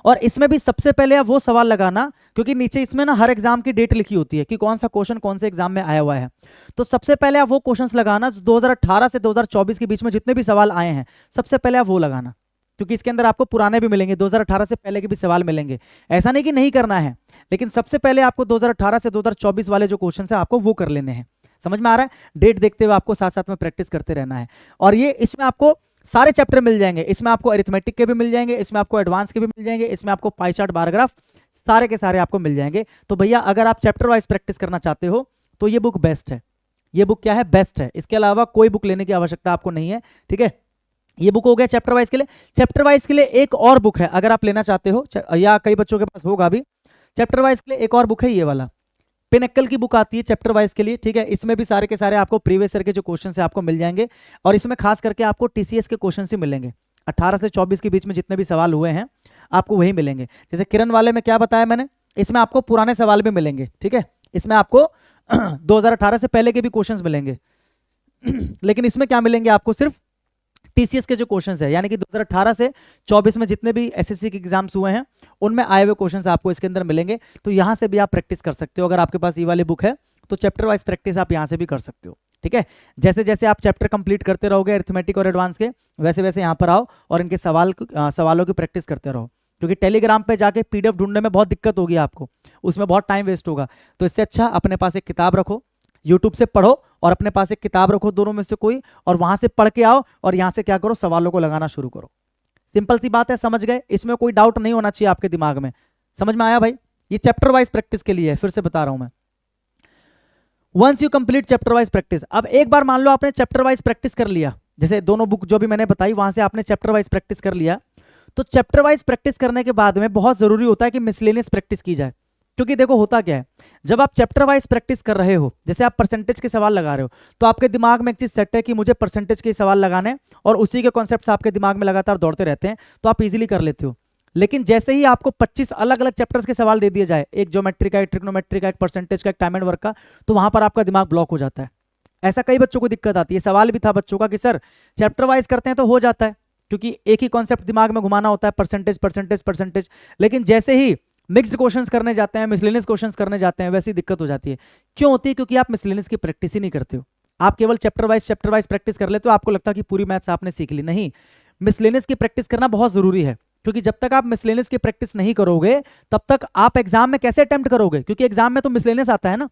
A: और इसमें भी सबसे पहले आप वो सवाल लगाना, क्योंकि नीचे इसमें ना हर एग्जाम की डेट लिखी होती है कि कौन सा क्वेश्चन कौन से एग्जाम में आया हुआ है। तो सबसे पहले आप वो क्वेश्चंस लगाना 2018 से 2024 के बीच में जितने भी सवाल आए हैं, सबसे पहले आप वो लगाना, क्योंकि इसके अंदर आपको पुराने भी मिलेंगे, 2018 से पहले के भी सवाल मिलेंगे। ऐसा नहीं कि नहीं करना है, लेकिन सबसे पहले आपको 2018 से 2024 वाले जो क्वेश्चन है आपको वो कर लेने हैं। समझ में आ रहा है? डेट देखते हुए आपको साथ साथ में प्रैक्टिस करते रहना है। और ये इसमें आपको सारे चैप्टर मिल जाएंगे इसमें, आपको अरिथमेटिक के भी मिल जाएंगे, इसमें आपको एडवांस के भी मिल जाएंगे, इसमें आपको पाई चार्ट, बार ग्राफ, सारे के सारे आपको मिल जाएंगे। तो भैया अगर आप चैप्टर वाइज प्रैक्टिस करना चाहते हो तो ये बुक बेस्ट है। ये बुक क्या है, बेस्ट है। इसके अलावा कोई बुक लेने की आवश्यकता आपको नहीं है, ठीक है। ये बुक हो गया चैप्टर वाइज के लिए। चैप्टर वाइज के लिए एक और बुक है अगर आप लेना चाहते हो, या कई बच्चों के पास होगा भी, चैप्टर वाइज के लिए एक और बुक है, ये वाला पिनक्कल की बुक आती है चैप्टर वाइज के लिए, ठीक है। इसमें भी सारे के सारे आपको प्रीवियस ईयर के जो क्वेश्चन है आपको मिल जाएंगे, और इसमें खास करके आपको टीसीएस के क्वेश्चन ही मिलेंगे। 18 से 24 के बीच में जितने भी सवाल हुए हैं आपको वही मिलेंगे। जैसे किरण वाले में क्या बताया मैंने, इसमें आपको पुराने सवाल भी मिलेंगे, ठीक है। इसमें आपको 2018 से पहले के भी क्वेश्चंस मिलेंगे लेकिन इसमें क्या मिलेंगे आपको, सिर्फ टीसीएस के जो क्वेश्चंस है, यानी कि 2018 से 24 में जितने भी एसएससी के एग्जाम्स हुए हैं उनमें आए हुए क्वेश्चंस आपको इसके अंदर मिलेंगे। तो यहां से भी आप प्रैक्टिस कर सकते हो। अगर आपके पास ये वाली बुक है तो चैप्टर वाइज प्रैक्टिस आप यहां से भी कर सकते हो, ठीक है। जैसे जैसे आप चैप्टर कंप्लीट करते रहोगे अरिथमेटिक और एडवांस के, वैसे वैसे यहाँ पर आओ और इनके सवालों की प्रैक्टिस करते रहो, क्योंकि टेलीग्राम पे जाके पीडीएफ ढूंढने में बहुत दिक्कत होगी आपको, उसमें बहुत टाइम वेस्ट होगा। तो इससे अच्छा अपने पास एक किताब रखो, यूट्यूब से पढ़ो और अपने पास एक किताब रखो, दोनों में से कोई, और वहां से पढ़ के आओ और यहां से क्या करो, सवालों को लगाना शुरू करो। सिंपल सी बात है, समझ गए? इसमें कोई डाउट नहीं होना चाहिए आपके दिमाग में। समझ में आया भाई? ये चैप्टर वाइज प्रैक्टिस के लिए है, फिर से बता रहा हूं मैं। Once you complete chapter wise practice, अब एक बार मान लो आपने चैप्टर वाइज प्रैक्टिस कर लिया, जैसे दोनों बुक जो भी मैंने बताई वहां से आपने चैप्टर वाइज प्रैक्टिस कर लिया, तो चैप्टर वाइज प्रैक्टिस करने के बाद में बहुत जरूरी होता है कि मिसलेनियस प्रैक्टिस की जाए। क्योंकि देखो होता क्या है, जब आप चैप्टर वाइज प्रैक्टिस कर रहे हो, जैसे आप परसेंटेज के सवाल लगा रहे हो, तो आपके दिमाग में एक चीज सेट है कि मुझे परसेंटेज के सवाल लगाने, और उसी के कॉन्सेप्ट्स आपके दिमाग में लगातार दौड़ते रहते हैं, तो आप इजीली कर लेते हो। लेकिन जैसे ही आपको 25 अलग अलग चैप्टर्स के सवाल दे दिए जाए, एक ज्योमेट्री का, एक ट्रिग्नोमेट्री का, एक परसेंटेज का, एक टाइम एंड वर्क का, तो वहां पर आपका दिमाग ब्लॉक हो जाता है। ऐसा कई बच्चों को दिक्कत आती है। सवाल भी था बच्चों का कि सर चैप्टर वाइज करते हैं तो हो जाता है, क्योंकि एक ही कॉन्सेप्ट दिमाग में घुमाना होता है, परसेंटेज परसेंटेज परसेंटेज। लेकिन जैसे ही मिक्स्ड क्वेश्चंस करने जाते हैं, मिसलेनियस क्वेश्चंस करने जाते हैं, वैसी दिक्कत हो जाती है। क्यों होती है? क्योंकि आप मिसलेनियस की प्रैक्टिस ही नहीं करते हो। आप केवल चैप्टर वाइज प्रैक्टिस कर लेते हो, आपको लगता है कि पूरी मैथ्स आपने सीख ली। नहीं, मिसलेनियस की प्रैक्टिस करना बहुत जरूरी है, क्योंकि जब तक आप मिसलेनियस की प्रैक्टिस नहीं करोगे तब तक आप एग्जाम में कैसे अटेम्प्ट करोगे? क्योंकि एग्जाम में तो मिसलेनियस आता है ना।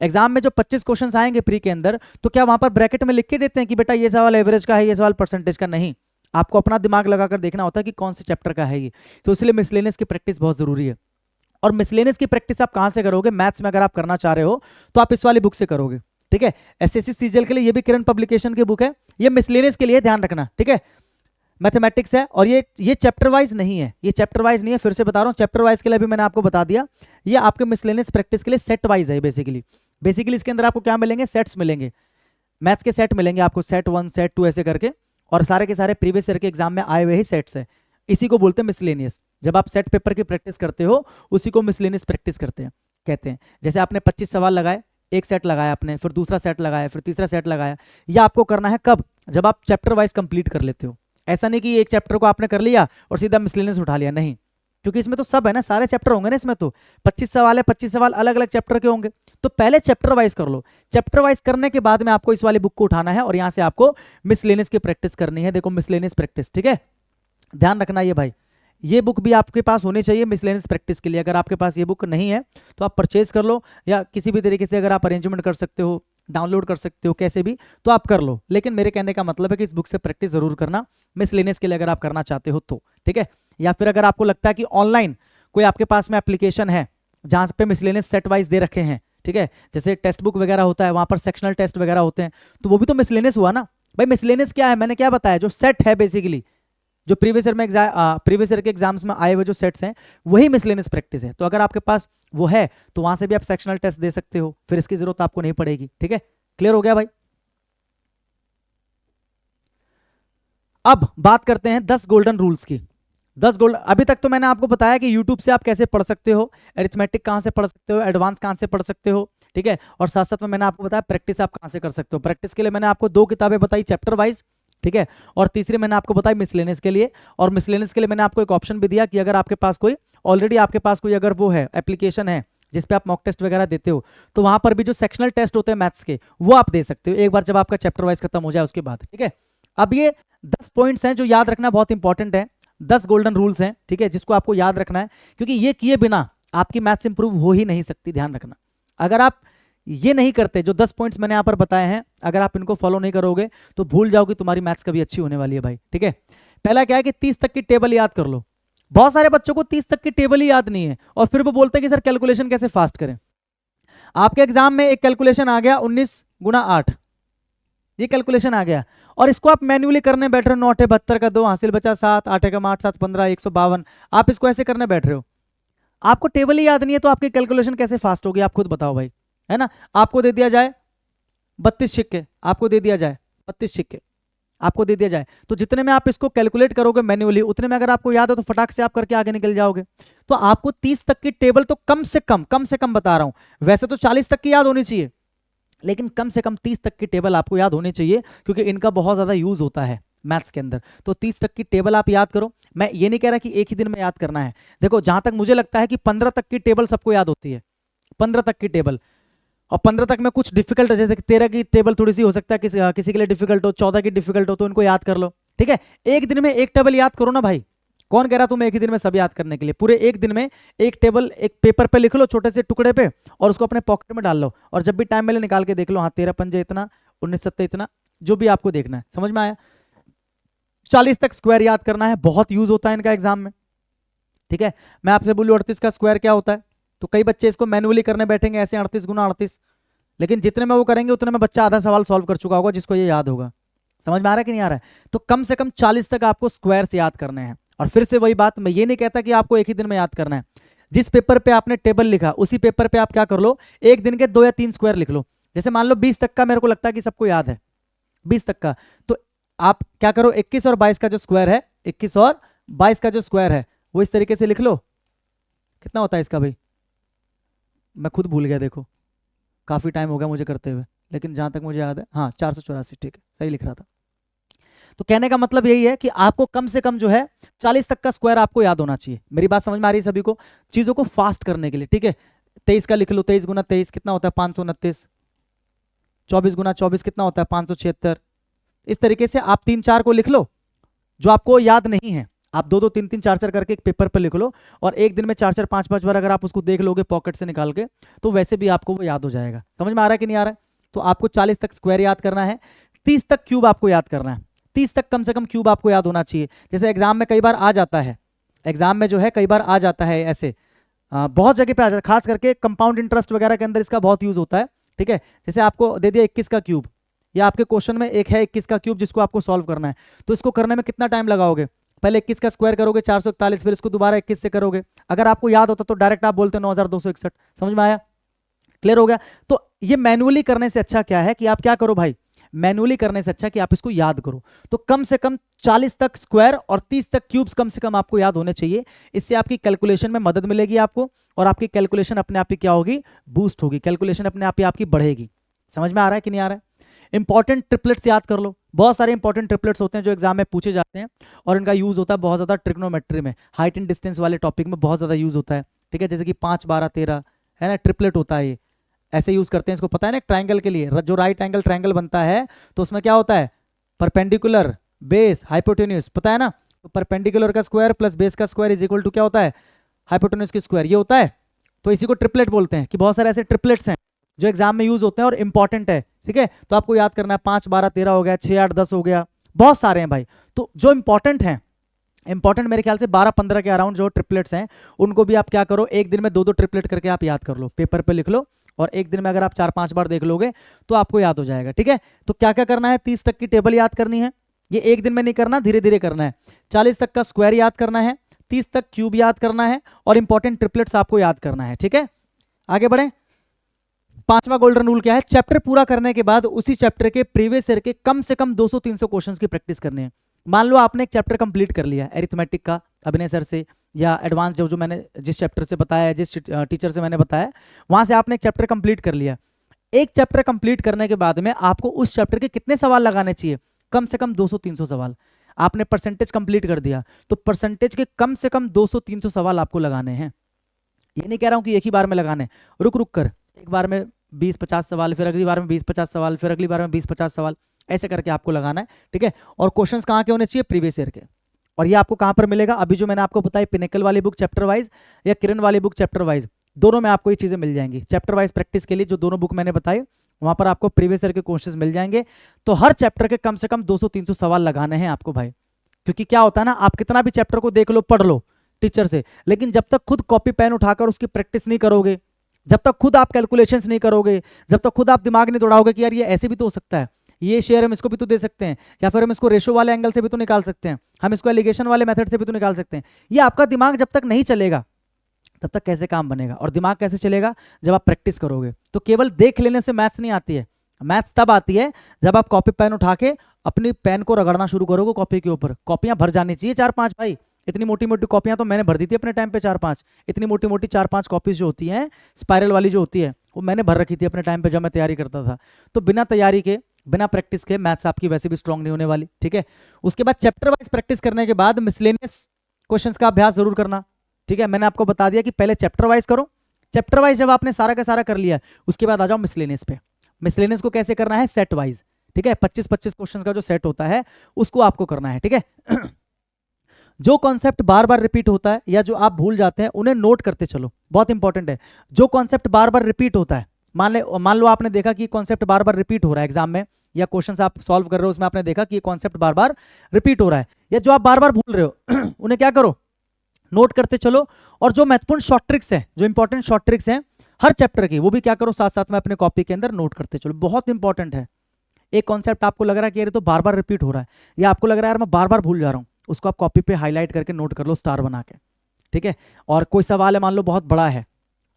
A: एग्जाम में जो 25 क्वेश्चंस आएंगे प्री के अंदर, तो क्या वहां पर ब्रैकेट में लिख के देते हैं कि बेटा ये सवाल एवरेज का है, ये सवाल परसेंटेज का? नहीं, आपको अपना दिमाग लगाकर देखना होता है कि कौन से चैप्टर का है ये। तो इसलिए मिसलेनियस की प्रैक्टिस बहुत जरूरी है। और मिसलेनियस की प्रैक्टिस आप कहां से करोगे? मैथ्स में अगर आप करना चाह रहे हो तो आप इस वाली बुक से करोगे, ठीक है। एसएससी सीजीएल के लिए ये भी किरण पब्लिकेशन की बुक है, ये मिसलेनियस के लिए ध्यान रखना, ठीक है। मैथमेटिक्स है, और ये चैप्टर वाइज नहीं है, ये चैप्टर वाइज नहीं है, फिर से बता रहा हूं। चैप्टर वाइज के लिए भी मैंने आपको बता दिया, ये आपके मिसलेनियस प्रैक्टिस के लिए सेट वाइज है। बेसिकली इसके अंदर आपको क्या मिलेंगे? सेट्स मिलेंगे, मैथ्स के सेट मिलेंगे आपको, सेट 1 सेट 2 ऐसे करके, और सारे के सारे प्रीवियस ईयर के एग्जाम में आए हुए ही सेट्स है। इसी को बोलते हैं मिसलेनियस। जब आप सेट पेपर की प्रैक्टिस करते हो उसी को मिसलेनियस प्रैक्टिस कहते हैं। जैसे आपने 25 सवाल लगाए, एक सेट लगाया आपने, फिर दूसरा सेट लगाया, फिर तीसरा सेट लगाया। यह आपको करना है कब? जब आप चैप्टर वाइज कंप्लीट कर लेते हो। ऐसा नहीं कि एक चैप्टर को आपने कर लिया और सीधा मिसलेनियस उठा लिया, नहीं, क्योंकि इसमें तो सब है ना, सारे चैप्टर होंगे ना इसमें। तो 25 सवाल है, 25 सवाल अलग अलग चैप्टर के होंगे, तो पहले चैप्टर वाइज कर लो। चैप्टर वाइज करने के बाद में आपको इस वाली बुक को उठाना है और यहां से आपको मिसलेनियस की प्रैक्टिस करनी है। देखो मिसलेनियस प्रैक्टिस, ठीक है, ध्यान रखना ये भाई। ये बुक भी आपके पास होनी चाहिए मिसलेनियस प्रैक्टिस के लिए। अगर आपके पास ये बुक नहीं है तो आप परचेज कर लो, या किसी भी तरीके से अगर आप अरेंजमेंट कर सकते हो, डाउनलोड कर सकते हो, कैसे भी तो आप कर लो। लेकिन मेरे कहने का मतलब है कि इस बुक से प्रैक्टिस जरूर करना मिसलेनियस के लिए, अगर आप करना चाहते हो तो, ठीक है। या फिर अगर आपको लगता है कि ऑनलाइन कोई आपके पास में एप्लीकेशन है जहां पे मिसलेनियस सेट वाइज दे रखे हैं, ठीक है, जैसे टेक्स्ट बुक वगैरह होता है, वहां पर सेक्शनल टेस्ट वगैरह होते हैं, तो वो भी तो मिसलेनियस हुआ ना भाई। मिसलेनियस क्या है? मैंने क्या बताया, जो सेट है बेसिकली, जो प्रीवियस ईयर के एग्जाम्स में आए हुए जो सेट्स हैं, वही मिसलेनियस प्रैक्टिस है। तो अगर आपके पास वो है तो वहां से भी आप सेक्शनल टेस्ट दे सकते हो, फिर इसकी जरूरत आपको नहीं पड़ेगी, ठीक है। क्लियर हो गया भाई? अब बात करते हैं 10 गोल्डन रूल्स की। 10 गोल्ड, अभी तक तो मैंने आपको बताया कि यूट्यूब से आप कैसे पढ़ सकते हो, अरिथमेटिक कहां से पढ़ सकते हो, एडवांस कहां से पढ़ सकते हो, ठीक है। और साथ साथ में मैंने आपको बताया प्रैक्टिस आप कहां से कर सकते हो। प्रैक्टिस के लिए मैंने आपको 2 किताबें बताई चैप्टर वाइज, ठीक है, और तीसरी मैंने आपको बताई मिसलेनियस के लिए। और मिसलेनियस के लिए मैंने आपको एक ऑप्शन भी दिया कि अगर आपके पास कोई ऑलरेडी आपके पास कोई अगर वो है एप्लीकेशन है जिसपे आप मॉक टेस्ट वगैरह देते हो, तो वहां पर भी जो सेक्शनल टेस्ट होते हैं मैथ्स के, वो आप दे सकते हो एक बार जब आपका चैप्टर वाइज खत्म हो जाए उसके बाद, ठीक है। अब ये 10 पॉइंट्स हैं जो याद रखना बहुत इंपॉर्टेंट है, 10 गोल्डन रूल्स हैं, ठीक है, जिसको आपको याद रखना है, क्योंकि ये किए बिना आपकी मैथ्स इंप्रूव हो ही नहीं सकती। ध्यान रखना, अगर आप ये नहीं करते। जो 10 पॉइंट्स मैंने यहाँ पर बताए हैं, अगर आप इनको फॉलो नहीं करोगे तो भूल जाओ कि तुम्हारी मैथ्स कभी अच्छी होने वाली है भाई, ठीक है। पहला क्या है कि 30 तक की टेबल याद कर लो। बहुत सारे बच्चों को 30 तक की टेबल ही याद नहीं है और फिर वो बोलते हैं कि सर कैलकुलेशन कैसे फास्ट करें। आपके एग्जाम में एक कैलकुलेशन आ गया 19 गुना 8, ये कैलकुलेशन आ गया और इसको आप मैन्युअली करने बैठ रहे हो। 9 72 का 2 हासिल बचा 7, 8 का 8 7 15 152, आप इसको ऐसे करने बैठ रहे हो। आपको टेबल ही याद नहीं है तो आपकी कैलकुलेशन कैसे फास्ट होगी, आप खुद बताओ भाई, है ना। आपको दे दिया जाए 32 सिक्के, आपको दे दिया जाए 32 सिक्के, आपको दे दिया जाए, तो जितने में आप इसको कैलकुलेट करोगे मैन्युअली, उतने में अगर आपको याद हो तो फटाक से आप करके आगे निकल जाओगे। तो आपको 30 तक की टेबल तो कम से कम बता रहा हूं, वैसे तो 40 तक की याद होनी चाहिए, लेकिन कम से कम 30 तक की टेबल आपको याद होनी चाहिए, क्योंकि इनका बहुत ज्यादा यूज होता है मैथ्स के अंदर। तो 30 तक की टेबल आप याद करो। मैं ये नहीं कह रहा कि एक ही दिन में याद करना है। देखो जहां तक मुझे लगता है कि 15 तक की टेबल सबको याद होती है, 15 तक की टेबल। और 15 तक में कुछ डिफिकल्ट है, जैसे 13 की टेबल थोड़ी सी हो सकता है किसी के लिए डिफिकल्ट हो, 14 की डिफिकल्ट हो, तो इनको याद कर लो, ठीक है। एक दिन में एक टेबल याद करो ना भाई, कौन कह रहा तुम्हें एक ही दिन में सब याद करने के लिए। पूरे एक दिन में एक टेबल एक पेपर पे लिख लो छोटे से टुकड़े पे और उसको अपने पॉकेट में डाल लो और जब भी टाइम मिले निकाल के देख लो, हाँ 13 पंजे इतना, 19 सत्ते इतना, जो भी आपको देखना है। समझ में आया। 40 तक स्क्वायर याद करना है, बहुत यूज होता है इनका एग्जाम में, ठीक है। मैं आपसे बोलूं 38 का स्क्वायर क्या होता है, तो कई बच्चे इसको मैनुअली करने बैठेंगे ऐसे 38 गुना 38, लेकिन जितने में वो करेंगे उतने में बच्चा आधा सवाल सॉल्व कर चुका होगा जिसको ये याद होगा। समझ में आ रहा है कि नहीं आ रहा है। तो कम से कम 40 तक आपको स्क्वायर्स याद करने हैं। और फिर से वही बात, मैं ये नहीं कहता कि आपको एक ही दिन में याद करना है। जिस पेपर पे आपने टेबल लिखा उसी पेपर पे आप क्या कर लो, एक दिन के 2 या 3 स्क्वायर लिख लो। जैसे मान लो 20 तक का मेरे को लगता है कि सबको याद है 20 तक का, तो आप क्या करो 21 और 22 का जो स्क्वायर है, 21 और 22 का जो स्क्वायर है वो इस तरीके से लिख लो। कितना होता है इसका भाई, मैं खुद भूल गया, देखो काफी टाइम हो गया मुझे करते हुए, लेकिन जहां तक मुझे याद है हाँ 484, ठीक है सही लिख रहा था। तो कहने का मतलब यही है कि आपको कम से कम जो है 40 तक का स्क्वायर आपको याद होना चाहिए। मेरी बात समझ में आ रही है सभी को, चीजों को फास्ट करने के लिए, ठीक है। 23 का लिख लो, 23 गुना 23 कितना होता है 529, 24 गुना 24 कितना होता है 576। इस तरीके से आप 3-4 को लिख लो जो आपको याद नहीं है, आप 2-2 3-3 4-4 करके एक पेपर पर लिख लो और एक दिन में 4-4 5-5 बार अगर आप उसको देख लोगे पॉकेट से निकाल के, तो वैसे भी आपको वो याद हो जाएगा। समझ में आ रहा है कि नहीं आ रहा है। तो आपको 40 तक स्क्वायर याद करना है, 30 तक क्यूब आपको याद करना है, 30 तक कम से कम क्यूब आपको याद होना चाहिए। जैसे एग्जाम में कई बार आ जाता है, एग्जाम में जो है कई बार आ जाता है ऐसे, बहुत जगह पे आ जाता है, खास करके कंपाउंड इंटरेस्ट वगैरह के अंदर इसका बहुत यूज होता है, ठीक है। जैसे आपको दे दिया 21 का क्यूब, या आपके क्वेश्चन में एक है 21 का क्यूब जिसको आपको सॉल्व करना है, तो इसको करने में कितना टाइम लगाओगे, पहले 21 का स्क्वायर करोगे 441, फिर इसको दोबारा 21 से करोगे। अगर आपको याद होता तो डायरेक्ट आप बोलते 9261। समझ में आया, क्लियर हो गया। तो ये मैनुअली करने से अच्छा क्या है कि आप क्या करो भाई, मैनुअली करने से अच्छा कि आप इसको याद करो। तो कम से कम 40 तक स्क्वायर और 30 तक क्यूब्स कम से कम आपको याद होने चाहिए। इससे आपकी कैलकुलेशन में मदद मिलेगी आपको, और आपकी कैलकुलेशन अपने आप ही क्या होगी, बूस्ट होगी, कैलकुलेशन अपने आप ही आपकी बढ़ेगी। समझ में आ रहा है कि नहीं आ रहा है। इंपॉर्टेंट ट्रिपलेट्स याद कर लो, बहुत सारे इंपॉर्टेंट ट्रिपलेट्स होते हैं जो एग्जाम में पूछे जाते हैं और इनका यूज होता है बहुत ज्यादा ट्रिग्नोमेट्री में, हाइट एंड डिस्टेंस वाले टॉपिक में बहुत ज्यादा यूज होता है, ठीक है। जैसे कि 5 12 13 है ना, ट्रिपलेट होता है, ये ऐसे यूज करते हैं इसको, पता है ना। ट्राइंगल के लिए जो राइट एंगल ट्राइंगल बनता है तो उसमें क्या होता है, परपेंडिकुलर बेस हाइपोटेन्यूज, पता है ना। तो परपेंडिकुलर का स्क्वायर प्लस बेस का स्क्वायर इज इक्वल टू क्या होता है, हाइपोटेन्यूज की स्क्वायर, ये होता है। तो इसी को ट्रिपलेट बोलते हैं कि बहुत सारे ऐसे ट्रिपलेट्स हैं जो एग्जाम में यूज होते हैं और इंपॉर्टेंट है, ठीक है। तो आपको याद करना है 5 12 13 हो गया, 6 8 10 हो गया, बहुत सारे हैं भाई। तो जो इंपॉर्टेंट हैं, इंपॉर्टेंट मेरे ख्याल से 12 15 के अराउंड जो ट्रिपलेट्स हैं, उनको भी आप क्या करो, एक दिन में 2-2 ट्रिपलेट करके आप याद कर लो, पेपर पे लिख लो, और एक दिन में अगर आप 4-5 बार देख लोगे तो आपको याद हो जाएगा, ठीक है। तो क्या क्या करना है, 30 तक की टेबल याद करनी है, ये एक दिन में नहीं करना, धीरे धीरे करना है। 40 तक का स्क्वायर याद करना है, 30 तक क्यूब याद करना है, और इंपॉर्टेंट ट्रिपलेट्स आपको याद करना है, ठीक है। आगे बढ़े। 5वां गोल्डन रूल क्या है, चैप्टर पूरा करने के बाद उसी चैप्टर के प्रीवियस ईयर के कम से कम 200-300 क्वेश्चंस की प्रैक्टिस करनी है। मान लो आपने एक चैप्टर कंप्लीट कर लिया एरिथमेटिक का अभिनय सर से, या एडवांस जो मैंने जिस चैप्टर से बताया, जिस टीचर से मैंने बताया, वहां से आपने एक चैप्टर कंप्लीट कर लिया। एक चैप्टर कंप्लीट करने के बाद में आपको उस चैप्टर के कितने सवाल लगाने चाहिए, कम से कम 200-300 सवाल। आपने परसेंटेज कंप्लीट कर दिया तो परसेंटेज के कम से कम 200-300 सवाल आपको लगाने हैं। ये नहीं कह रहा हूं कि एक ही बार में लगाने, रुक रुक कर, एक बार में 20-50 सवाल, फिर अगली बार में 20-50 सवाल, फिर अगली बार में 20-50 सवाल, ऐसे करके आपको लगाना है, ठीक है। और क्वेश्चंस कहाँ के होने चाहिए, प्रीवियस ईयर के। और ये आपको कहाँ पर मिलेगा, अभी जो मैंने आपको बताया पिनेकल वाली बुक चैप्टर वाइज या किरण वाली बुक चैप्टर वाइज, दोनों में आपको ये चीज़ें मिल जाएंगी। चैप्टर वाइज प्रैक्टिस के लिए जो दोनों बुक मैंने बताई वहाँ पर आपको प्रीवियस ईयर के क्वेश्चंस मिल जाएंगे। तो हर चैप्टर के कम से कम 200-300 सवाल लगाने हैं आपको भाई, क्योंकि क्या होता है ना, आप कितना भी चैप्टर को देख लो, पढ़ लो टीचर से, लेकिन जब तक खुद कॉपी पेन उठाकर उसकी प्रैक्टिस नहीं करोगे, जब तक खुद आप कैलकुलेशंस नहीं करोगे, जब तक खुद आप दिमाग नहीं दौड़ाओगे कि यार ये ऐसे भी तो हो सकता है, ये शेयर हम इसको भी तो दे सकते हैं, या फिर हम इसको रेशो वाले एंगल से भी तो निकाल सकते हैं, हम इसको एलिगेशन वाले मेथड से भी तो निकाल सकते हैं, ये आपका दिमाग जब तक नहीं चलेगा तब तक कैसे काम बनेगा। और दिमाग कैसे चलेगा, जब आप प्रैक्टिस करोगे। तो केवल देख लेने से मैथ्स नहीं आती है, मैथ्स तब आती है जब आप कॉपी पेन उठा के अपनी पेन को रगड़ना शुरू करोगे कॉपी के ऊपर। कॉपियां भर जानी चाहिए 4-5 भाई, इतनी मोटी मोटी कॉपियां तो मैंने भर दी थी अपने टाइम पे 4-5, इतनी मोटी मोटी 4-5 कॉपीज जो होती हैं स्पाइरल वाली जो होती है वो मैंने भर रखी थी अपने टाइम पे जब मैं तैयारी करता था। तो बिना तैयारी के, बिना प्रैक्टिस के मैथ्स आपकी वैसे भी स्ट्रांग नहीं होने वाली, ठीक है। उसके बाद चैप्टर वाइज प्रैक्टिस करने के बाद मिसलेनियस क्वेश्चंस का अभ्यास जरूर करना, ठीक है। मैंने आपको बता दिया कि पहले चैप्टर वाइज करो, चैप्टर वाइज जब आपने सारा का सारा कर लिया उसके बाद आ जाओ मिसलेनियस पे। मिसलेनियस को कैसे करना है, सेट वाइज, ठीक है। 25-25 क्वेश्चन का जो सेट होता है उसको आपको करना है, ठीक है। जो कॉन्सेप्ट बार बार रिपीट होता है या जो आप भूल जाते हैं उन्हें नोट करते चलो, बहुत इंपॉर्टेंट है। जो कॉन्सेप्ट बार बार रिपीट होता है, मान लो आपने देखा कि कॉन्सेप्ट बार बार रिपीट हो रहा है एग्जाम में, या क्वेश्चन आप सॉल्व कर रहे हो उसमें आपने देखा कि ये कॉन्सेप्ट बार बार रिपीट हो रहा है, या जो आप बार बार भूल रहे हो उन्हें क्या करो, नोट करते चलो। और जो महत्वपूर्ण शॉर्ट ट्रिक्स है, जो इंपॉर्टेंट शॉर्ट ट्रिक्स हैं हर चैप्टर की, वो भी क्या करो, साथ साथ में अपने कॉपी के अंदर नोट करते चलो, बहुत इंपॉर्टेंट है। एक कॉन्सेप्ट आपको लग रहा है कि ये तो बार बार रिपीट हो रहा है, या आपको लग रहा है यार मैं बार बार भूल जा रहा हूँ, उसको आप कॉपी पे हाईलाइट करके नोट कर लो स्टार बना के, ठीक है। और कोई सवाल है मान लो बहुत बड़ा है,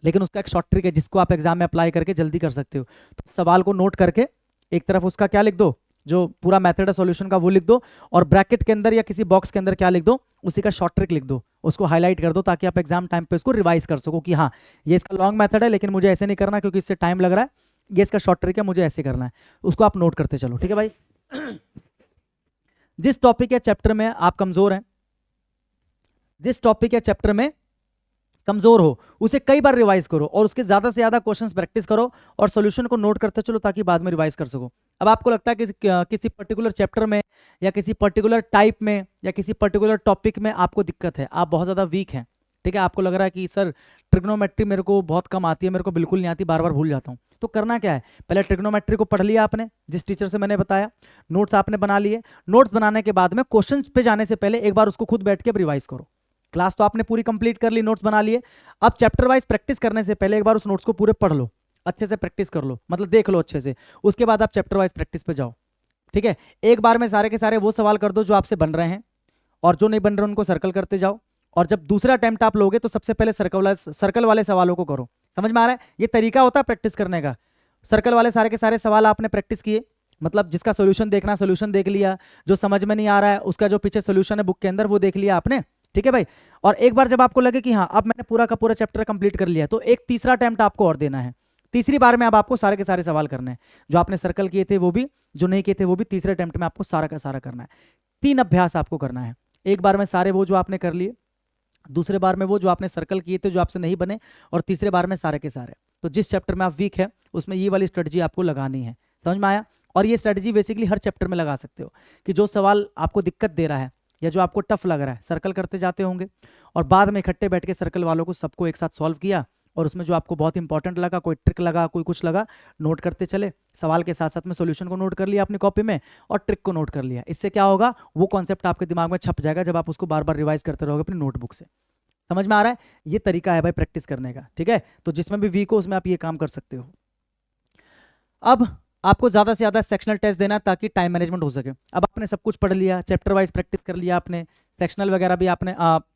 A: लेकिन उसका एक शॉर्ट ट्रिक है जिसको आप एग्जाम में अप्लाई करके जल्दी कर सकते हो, तो सवाल को नोट करके एक तरफ उसका क्या लिख दो, जो पूरा मेथड है सॉल्यूशन का वो लिख दो, और ब्रैकेट के अंदर या किसी बॉक्स के अंदर क्या लिख दो, उसी का शॉर्ट ट्रिक लिख दो, उसको हाईलाइट कर दो, ताकि आप एग्जाम टाइम पे उसको रिवाइज कर सको कि हाँ ये इसका लॉन्ग मेथड है लेकिन मुझे ऐसे नहीं करना क्योंकि इससे टाइम लग रहा है, ये इसका शॉर्ट ट्रिक है मुझे ऐसे करना है, उसको आप नोट करते चलो, ठीक है भाई। जिस टॉपिक या चैप्टर में आप कमजोर हैं, जिस टॉपिक या चैप्टर में कमजोर हो उसे कई बार रिवाइज करो, और उसके ज्यादा से ज्यादा क्वेश्चंस प्रैक्टिस करो, और सॉल्यूशन को नोट करते चलो ताकि बाद में रिवाइज कर सको। अब आपको लगता है कि किसी पर्टिकुलर चैप्टर में या किसी पर्टिकुलर टाइप में या किसी पर्टिकुलर टॉपिक में आपको दिक्कत है, आप बहुत ज्यादा वीक हैं, ठीक है। आपको लग रहा है कि सर ट्रिग्नोमेट्री मेरे को बहुत कम आती है, मेरे को बिल्कुल नहीं आती, बार बार भूल जाता हूँ। तो करना क्या है, पहले ट्रिग्नोमेट्री को पढ़ लिया आपने जिस टीचर से मैंने बताया, नोट्स आपने बना लिए, नोट्स बनाने के बाद में क्वेश्चन पे जाने से पहले एक बार उसको खुद बैठ के रिवाइज करो। क्लास तो आपने पूरी कंप्लीट कर ली, नोट्स बना लिए, अब चैप्टर वाइज प्रैक्टिस करने से पहले एक बार उस नोट्स को पूरे पढ़ लो, अच्छे से प्रैक्टिस कर लो, मतलब देख लो अच्छे से, उसके बाद आप चैप्टर वाइज प्रैक्टिस पे जाओ, ठीक है। एक बार में सारे के सारे वो सवाल कर दो जो आपसे बन रहे हैं, और जो नहीं बन रहे उनको सर्कल करते जाओ, और जब दूसरा अटेम्प्ट आप लोगे तो सबसे पहले सर्कल वाले सवालों को करो। समझ में आ रहा है, ये तरीका होता है प्रैक्टिस करने का। सर्कल वाले सारे के सारे सवाल आपने प्रैक्टिस किए, मतलब जिसका सोल्यूशन देखना सोल्यूशन देख लिया, जो समझ में नहीं आ रहा है उसका जो पीछे सोल्यूशन है बुक के अंदर वो देख लिया आपने, ठीक है भाई। और एक बार जब आपको लगे कि हाँ अब मैंने पूरा का पूरा चैप्टर कंप्लीट कर लिया, तो एक तीसरा अटेम्प्ट आपको और देना है। तीसरी बार में अब आपको सारे के सारे सवाल करने हैं, जो आपने सर्कल किए थे वो भी, जो नहीं किए थे वो भी, तीसरे अटेम्प्ट में आपको सारा का सारा करना है। 3 अभ्यास आपको करना है, एक बार में सारे वो जो आपने कर लिए, दूसरे बार में वो जो आपने सर्कल किए थे जो आपसे नहीं बने, और तीसरे बार में सारे के सारे। तो जिस चैप्टर में आप वीक है उसमें ये वाली स्ट्रेटजी आपको लगानी है, समझ में आया। और ये स्ट्रेटजी बेसिकली हर चैप्टर में लगा सकते हो, कि जो सवाल आपको दिक्कत दे रहा है या जो आपको टफ लग रहा है, सर्कल करते जाते होंगे, और बाद में इकट्ठे बैठ के सर्कल वालों को सबको एक साथ सॉल्व किया, और उसमें जो आपको बहुत इंपॉर्टेंट लगा, कोई ट्रिक लगा, कोई कुछ लगा, नोट करते चले, सवाल के साथ साथ में सॉल्यूशन को नोट कर लिया अपनी कॉपी में, और ट्रिक को नोट कर लिया। इससे क्या होगा, वो कॉन्सेप्ट आपके दिमाग में छप जाएगा जब आप उसको बार बार रिवाइज करते रहोगे अपनी नोटबुक से। समझ में आ रहा है, ये तरीका है भाई प्रैक्टिस करने का, ठीक है। तो जिसमें भी वीक हो उसमें आप ये काम कर सकते हो। अब आपको ज्यादा से ज्यादा सेक्शनल टेस्ट देना ताकि टाइम मैनेजमेंट हो सके। अब आपने सब कुछ पढ़ लिया, चैप्टर वाइज प्रैक्टिस कर लिया आपने, सेक्शनल वगैरह भी आपने,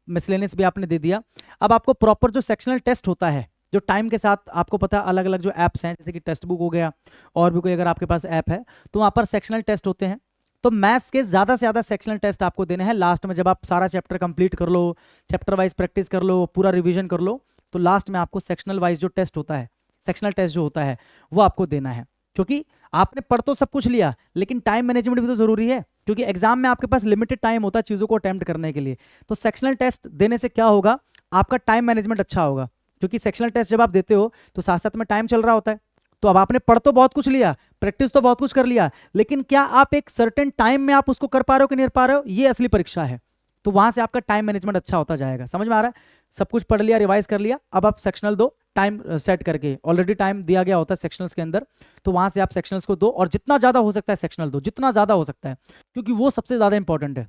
A: मिसलेनियस भी आपने दे दिया। अब आपको प्रॉपर जो सेक्शनल टेस्ट होता है, जो टाइम के साथ आपको पता अलग अलग जो ऐप्स हैं, जैसे कि टेक्स्ट बुक हो गया, और भी कोई अगर आपके पास ऐप है तो वहाँ पर सेक्शनल टेस्ट होते हैं। तो मैथ्स के ज़्यादा से ज़्यादा सेक्शनल टेस्ट आपको देने हैं लास्ट में, जब आप सारा चैप्टर कंप्लीट कर लो, चैप्टर वाइज प्रैक्टिस कर लो, पूरा रिवीजन कर लो, तो लास्ट में आपको सेक्शनल वाइज जो टेस्ट होता है, सेक्शनल टेस्ट जो होता है वो आपको देना है। क्योंकि आपने पढ़ तो सब कुछ लिया, लेकिन टाइम मैनेजमेंट भी तो जरूरी है, क्योंकि एग्जाम में आपके पास लिमिटेड टाइम होता है चीज़ों को अटेम्प्ट करने के लिए। तो सेक्शनल टेस्ट देने से क्या होगा, आपका टाइम मैनेजमेंट अच्छा होगा, क्योंकि सेक्शनल टेस्ट जब आप देते हो तो साथ साथ में टाइम चल रहा होता है। तो अब आपने पढ़ तो बहुत कुछ लिया, प्रैक्टिस तो बहुत कुछ कर लिया, लेकिन क्या आप एक सर्टेन टाइम में आप उसको कर पा रहे हो कि नहीं कर पा रहे हो, ये असली परीक्षा है। तो वहां से आपका टाइम मैनेजमेंट अच्छा होता जाएगा। समझ में आ रहा है, सब कुछ पढ़ लिया, रिवाइज कर लिया, अब आप सेक्शनल दो, टाइम सेट करके, ऑलरेडी टाइम दिया गया होता है सेक्शनल्स के अंदर, तो वहां से आप सेक्शनल्स को दो और जितना ज़्यादा हो सकता है सेक्शनल दो, जितना ज़्यादा हो सकता है, क्योंकि वो सबसे ज़्यादा इंपॉर्टेंट है।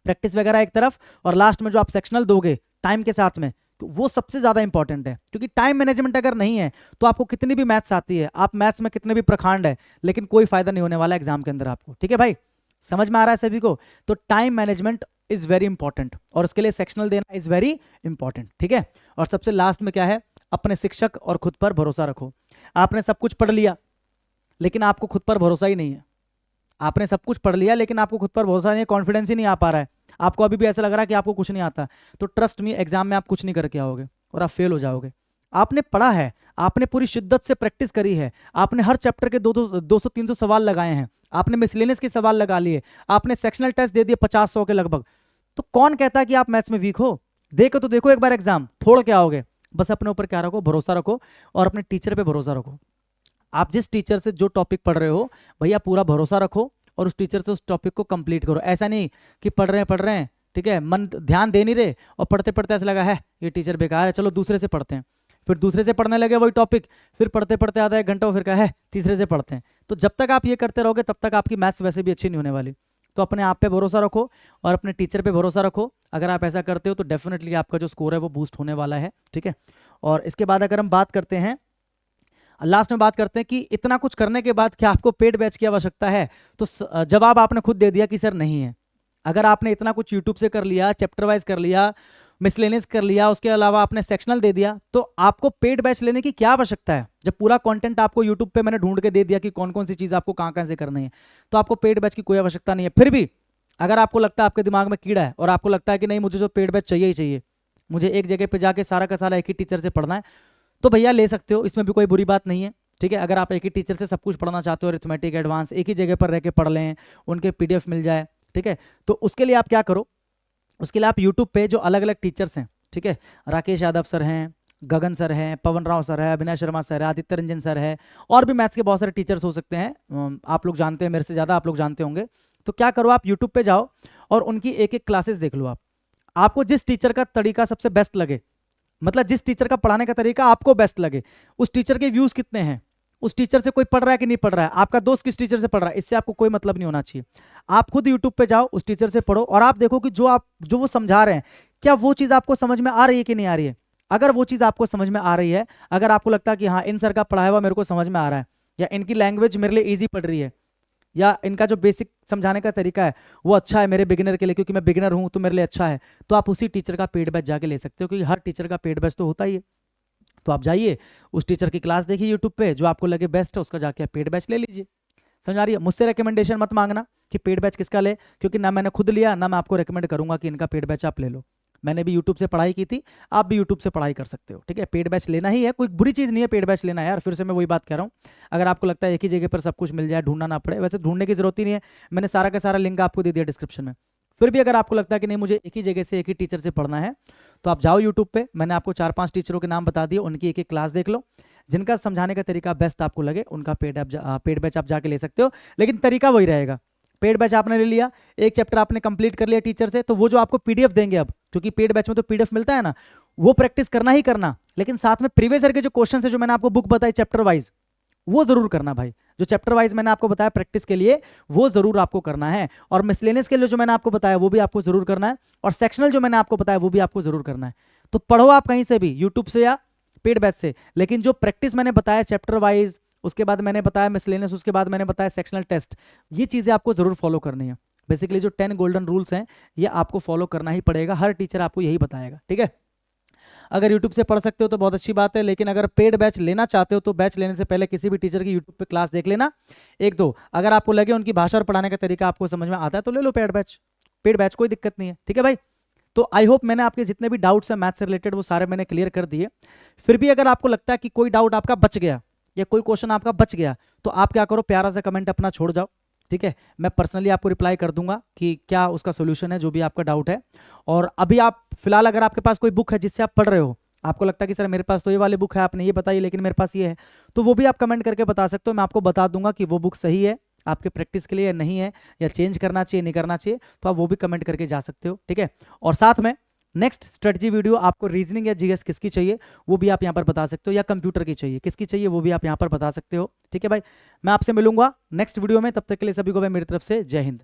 A: प्रैक्टिस वगैरह एक तरफ, और लास्ट में जो आप सेक्शनल दोगे टाइम के साथ में, तो वो सबसे ज़्यादा इंपॉर्टेंट है। क्योंकि टाइम मैनेजमेंट अगर नहीं है तो आपको कितनी भी मैथ्स आती है, आप मैथ्स में कितने भी प्रखंड है, लेकिन कोई फायदा नहीं होने वाला एग्जाम के अंदर आपको। ठीक है भाई, समझ में आ रहा है सभी को? तो time management is very important और उसके लिए सेक्शनल देना इज वेरी इंपॉर्टेंट। ठीक है, और सबसे लास्ट में क्या है, अपने शिक्षक और खुद पर भरोसा रखो। आपने सब कुछ पढ़ लिया लेकिन आपको खुद पर भरोसा ही नहीं है। आपने सब कुछ पढ़ लिया लेकिन आपको खुद पर भरोसा नहीं है, कॉन्फिडेंस ही नहीं आ पा रहा है, आपको अभी भी ऐसा लग रहा है कि आपको कुछ नहीं आता, तो ट्रस्ट मी, एग्जाम में आप कुछ नहीं करके आओगे और आप फेल हो जाओगे। आपने पढ़ा है, आपने पूरी शिद्दत से प्रैक्टिस करी है, आपने हर चैप्टर के 200-300 सवाल लगाए हैं, आपने मिसलेनियस के सवाल लगा लिए, आपने सेक्शनल टेस्ट दे दिए 50-100 के लगभग, तो कौन कहता है कि आप मैथ्स में वीक हो? देखो तो देखो एक बार एग्जाम, फोड़ के आओगे। बस अपने ऊपर क्या रखो, भरोसा रखो और अपने टीचर पे भरोसा रखो। आप जिस टीचर से जो टॉपिक पढ़ रहे हो भैया पूरा भरोसा रखो और उस टीचर से उस टॉपिक को कंप्लीट करो। ऐसा नहीं कि पढ़ रहे हैं, ठीक है, मन ध्यान दे नहीं रहे और पढ़ते पढ़ते ऐसा लगा है ये टीचर बेकार है, चलो दूसरे से पढ़ते हैं, फिर दूसरे से पढ़ने लगे वही टॉपिक, फिर पढ़ते पढ़ते आधा 1 घंटा फिर कहा है तीसरे से पढ़ते हैं। तो जब तक आप ये करते रहोगे तब तक आपकी मैथ्स वैसे भी अच्छी नहीं होने वाली। तो अपने आप पे भरोसा रखो और अपने टीचर पे भरोसा रखो। अगर आप ऐसा करते हो तो डेफिनेटली आपका जो स्कोर है वो बूस्ट होने वाला है। ठीक है, और इसके बाद अगर हम बात करते हैं, लास्ट में बात करते हैं कि इतना कुछ करने के बाद क्या आपको पेड बैच की आवश्यकता है, तो जवाब आपने खुद दे दिया कि सर नहीं है। अगर आपने इतना कुछ यूट्यूब से कर लिया, चैप्टर वाइज कर लिया, मिसलेनियस कर लिया, उसके अलावा आपने सेक्शनल दे दिया, तो आपको पेड बैच लेने की क्या आवश्यकता है? जब पूरा कंटेंट आपको यूट्यूब पे मैंने ढूंढ के दे दिया कि कौन कौन सी चीज़ आपको कहाँ कहाँ से करनी है, तो आपको पेड बैच की कोई आवश्यकता नहीं है। फिर भी अगर आपको लगता है, आपके दिमाग में कीड़ा है और आपको लगता है कि नहीं मुझे जो पेड बैच चाहिए ही चाहिए, मुझे एक जगह पर जाके सारा का सारा एक ही टीचर से पढ़ना है, तो भैया ले सकते हो, इसमें भी कोई बुरी बात नहीं है। ठीक है, अगर आप एक ही टीचर से सब कुछ पढ़ना चाहते हो, अरिथमेटिक एडवांस एक ही जगह पर रह के पढ़ लें, उनके पीडीएफ मिल जाए, ठीक है, तो उसके लिए आप क्या करो, उसके लिए आप यूट्यूब पे जो अलग अलग टीचर्स हैं, ठीक है, राकेश यादव सर हैं, गगन सर हैं, पवन राव सर है, अभिनय शर्मा सर है, आदित्य रंजन सर है, और भी मैथ्स के बहुत सारे टीचर्स हो सकते हैं, आप लोग जानते हैं, मेरे से ज़्यादा आप लोग जानते होंगे। तो क्या करो, आप यूट्यूब पे जाओ और उनकी एक एक क्लासेस देख लो। आपको जिस टीचर का तरीका सबसे बेस्ट लगे, मतलब जिस टीचर का पढ़ाने का तरीका आपको बेस्ट लगे, उस टीचर के व्यूज कितने हैं, उस टीचर से कोई पढ़ रहा है कि नहीं पढ़ रहा है, आपका दोस्त किस टीचर से पढ़ रहा है, इससे आपको कोई मतलब नहीं होना चाहिए। आप खुद यूट्यूब पे जाओ, उस टीचर से पढ़ो और आप देखो कि जो वो समझा रहे हैं, क्या वो चीज़ आपको समझ में आ रही है कि नहीं आ रही है। अगर वो चीज़ आपको समझ में आ रही है, अगर आपको लगता है कि हाँ इन सर का पढ़ाया हुआ मेरे को समझ में आ रहा है, या इनकी लैंग्वेज मेरे लिए ईजी पड़ रही है, या इनका जो बेसिक समझाने का तरीका है वो अच्छा है मेरे बिगिनर के लिए, क्योंकि मैं बिगिनर हूँ तो मेरे लिए अच्छा है, तो आप उसी टीचर का पेड बैच जाके ले सकते हो, क्योंकि हर टीचर का पेड बैच तो होता ही है। तो आप जाइए, उस टीचर की क्लास देखिए यूट्यूब पे, जो आपको लगे बेस्ट है उसका जाके आप पेड बैच ले लीजिए। समझ आ रही है? मुझसे रिकमेंडेशन मत मांगना कि पेड बैच किसका ले, क्योंकि ना मैंने खुद लिया, ना मैं आपको रिकमेंड करूंगा कि इनका पेड बैच आप ले लो। मैंने भी यूट्यूब से पढ़ाई की थी, आप भी यूट्यूब से पढ़ाई कर सकते हो। ठीक है, पेड बैच लेना ही है, कोई बुरी चीज़ नहीं है पेड बैच लेना यार। फिर से मैं वही बात कह रहा हूँ, अगर आपको लगता है एक ही जगह पर सब कुछ मिल जाए, ढूंढना ना पड़े, वैसे ढूंढने की जरूरत ही नहीं है, मैंने सारा का सारा लिंक आपको दे दिया डिस्क्रिप्शन में। फिर भी अगर आपको लगता है कि नहीं मुझे एक ही जगह से एक ही टीचर से पढ़ना है, तो आप जाओ यूट्यूब पे, मैंने आपको 4-5 टीचरों के नाम बता दिए, उनकी एक एक क्लास देख लो, जिनका समझाने का तरीका बेस्ट आपको लगे उनका पेड बैच आप जाके ले सकते हो। लेकिन तरीका वही रहेगा, पेड बैच आपने ले लिया, एक चैप्टर आपने कंप्लीट कर लिया टीचर से, तो वो जो आपको पीडीएफ देंगे, अब क्योंकि पेड बैच में तो पीडीएफ मिलता है ना, वो प्रैक्टिस करना ही करना, लेकिन साथ में प्रीवियस ईयर के जो क्वेश्चन है जो मैंने आपको बुक बताई चैप्टर वाइज, वो जरूर करना भाई। जो चैप्टर वाइज मैंने आपको बताया प्रैक्टिस के लिए, वो जरूर आपको करना है, और मिसलेनियस के लिए जो मैंने आपको बताया वो भी आपको जरूर करना है, और सेक्शनल जो मैंने आपको बताया वो भी आपको जरूर करना है। तो पढ़ो आप कहीं से भी, यूट्यूब से या पेड बैच से, लेकिन जो प्रैक्टिस मैंने बताया चैप्टर वाइज, उसके बाद मैंने बताया मिसलेनियस, उसके बाद मैंने बताया सेक्शनल टेस्ट, ये चीजें आपको जरूर फॉलो करनी है। बेसिकली जो 10 गोल्डन रूल्स हैं ये आपको फॉलो करना ही पड़ेगा, हर टीचर आपको यही बताएगा। ठीक है, अगर यूट्यूब से पढ़ सकते हो तो बहुत अच्छी बात है, लेकिन अगर पेड बैच लेना चाहते हो तो बैच लेने से पहले किसी भी टीचर की यूट्यूब पे क्लास देख लेना, 1-2। अगर आपको लगे उनकी भाषा और पढ़ाने का तरीका आपको समझ में आता है तो ले लो पेड बैच, कोई दिक्कत नहीं है। ठीक है भाई, तो आई होप मैंने आपके जितने भी डाउट्स हैं मैथ्स से रिलेटेड वो सारे मैंने क्लियर कर दिए। फिर भी अगर आपको लगता है कि कोई डाउट आपका बच गया या कोई क्वेश्चन आपका बच गया, तो आप क्या करो, प्यारा सा कमेंट अपना छोड़ जाओ। ठीक है, मैं पर्सनली आपको रिप्लाई कर दूंगा कि क्या उसका सोल्यूशन है जो भी आपका डाउट है। और अभी आप फिलहाल अगर आपके पास कोई बुक है जिससे आप पढ़ रहे हो, आपको लगता है कि सर मेरे पास तो ये वाली बुक है, आपने ये बताई लेकिन मेरे पास ये है, तो वो भी आप कमेंट करके बता सकते हो, मैं आपको बता दूंगा कि वो बुक सही है आपके प्रैक्टिस के लिए या नहीं है, या चेंज करना चाहिए नहीं करना चाहिए, तो आप वो भी कमेंट करके जा सकते हो। ठीक है, और साथ में नेक्स्ट स्ट्रेटजी वीडियो आपको रीजनिंग या जीएस किसकी चाहिए वो भी आप यहाँ पर बता सकते हो, या कंप्यूटर की चाहिए, किसकी चाहिए वो भी आप यहाँ पर बता सकते हो। ठीक है भाई, मैं आपसे मिलूंगा नेक्स्ट वीडियो में, तब तक के लिए सभी को भाई मेरी तरफ से जय हिंद।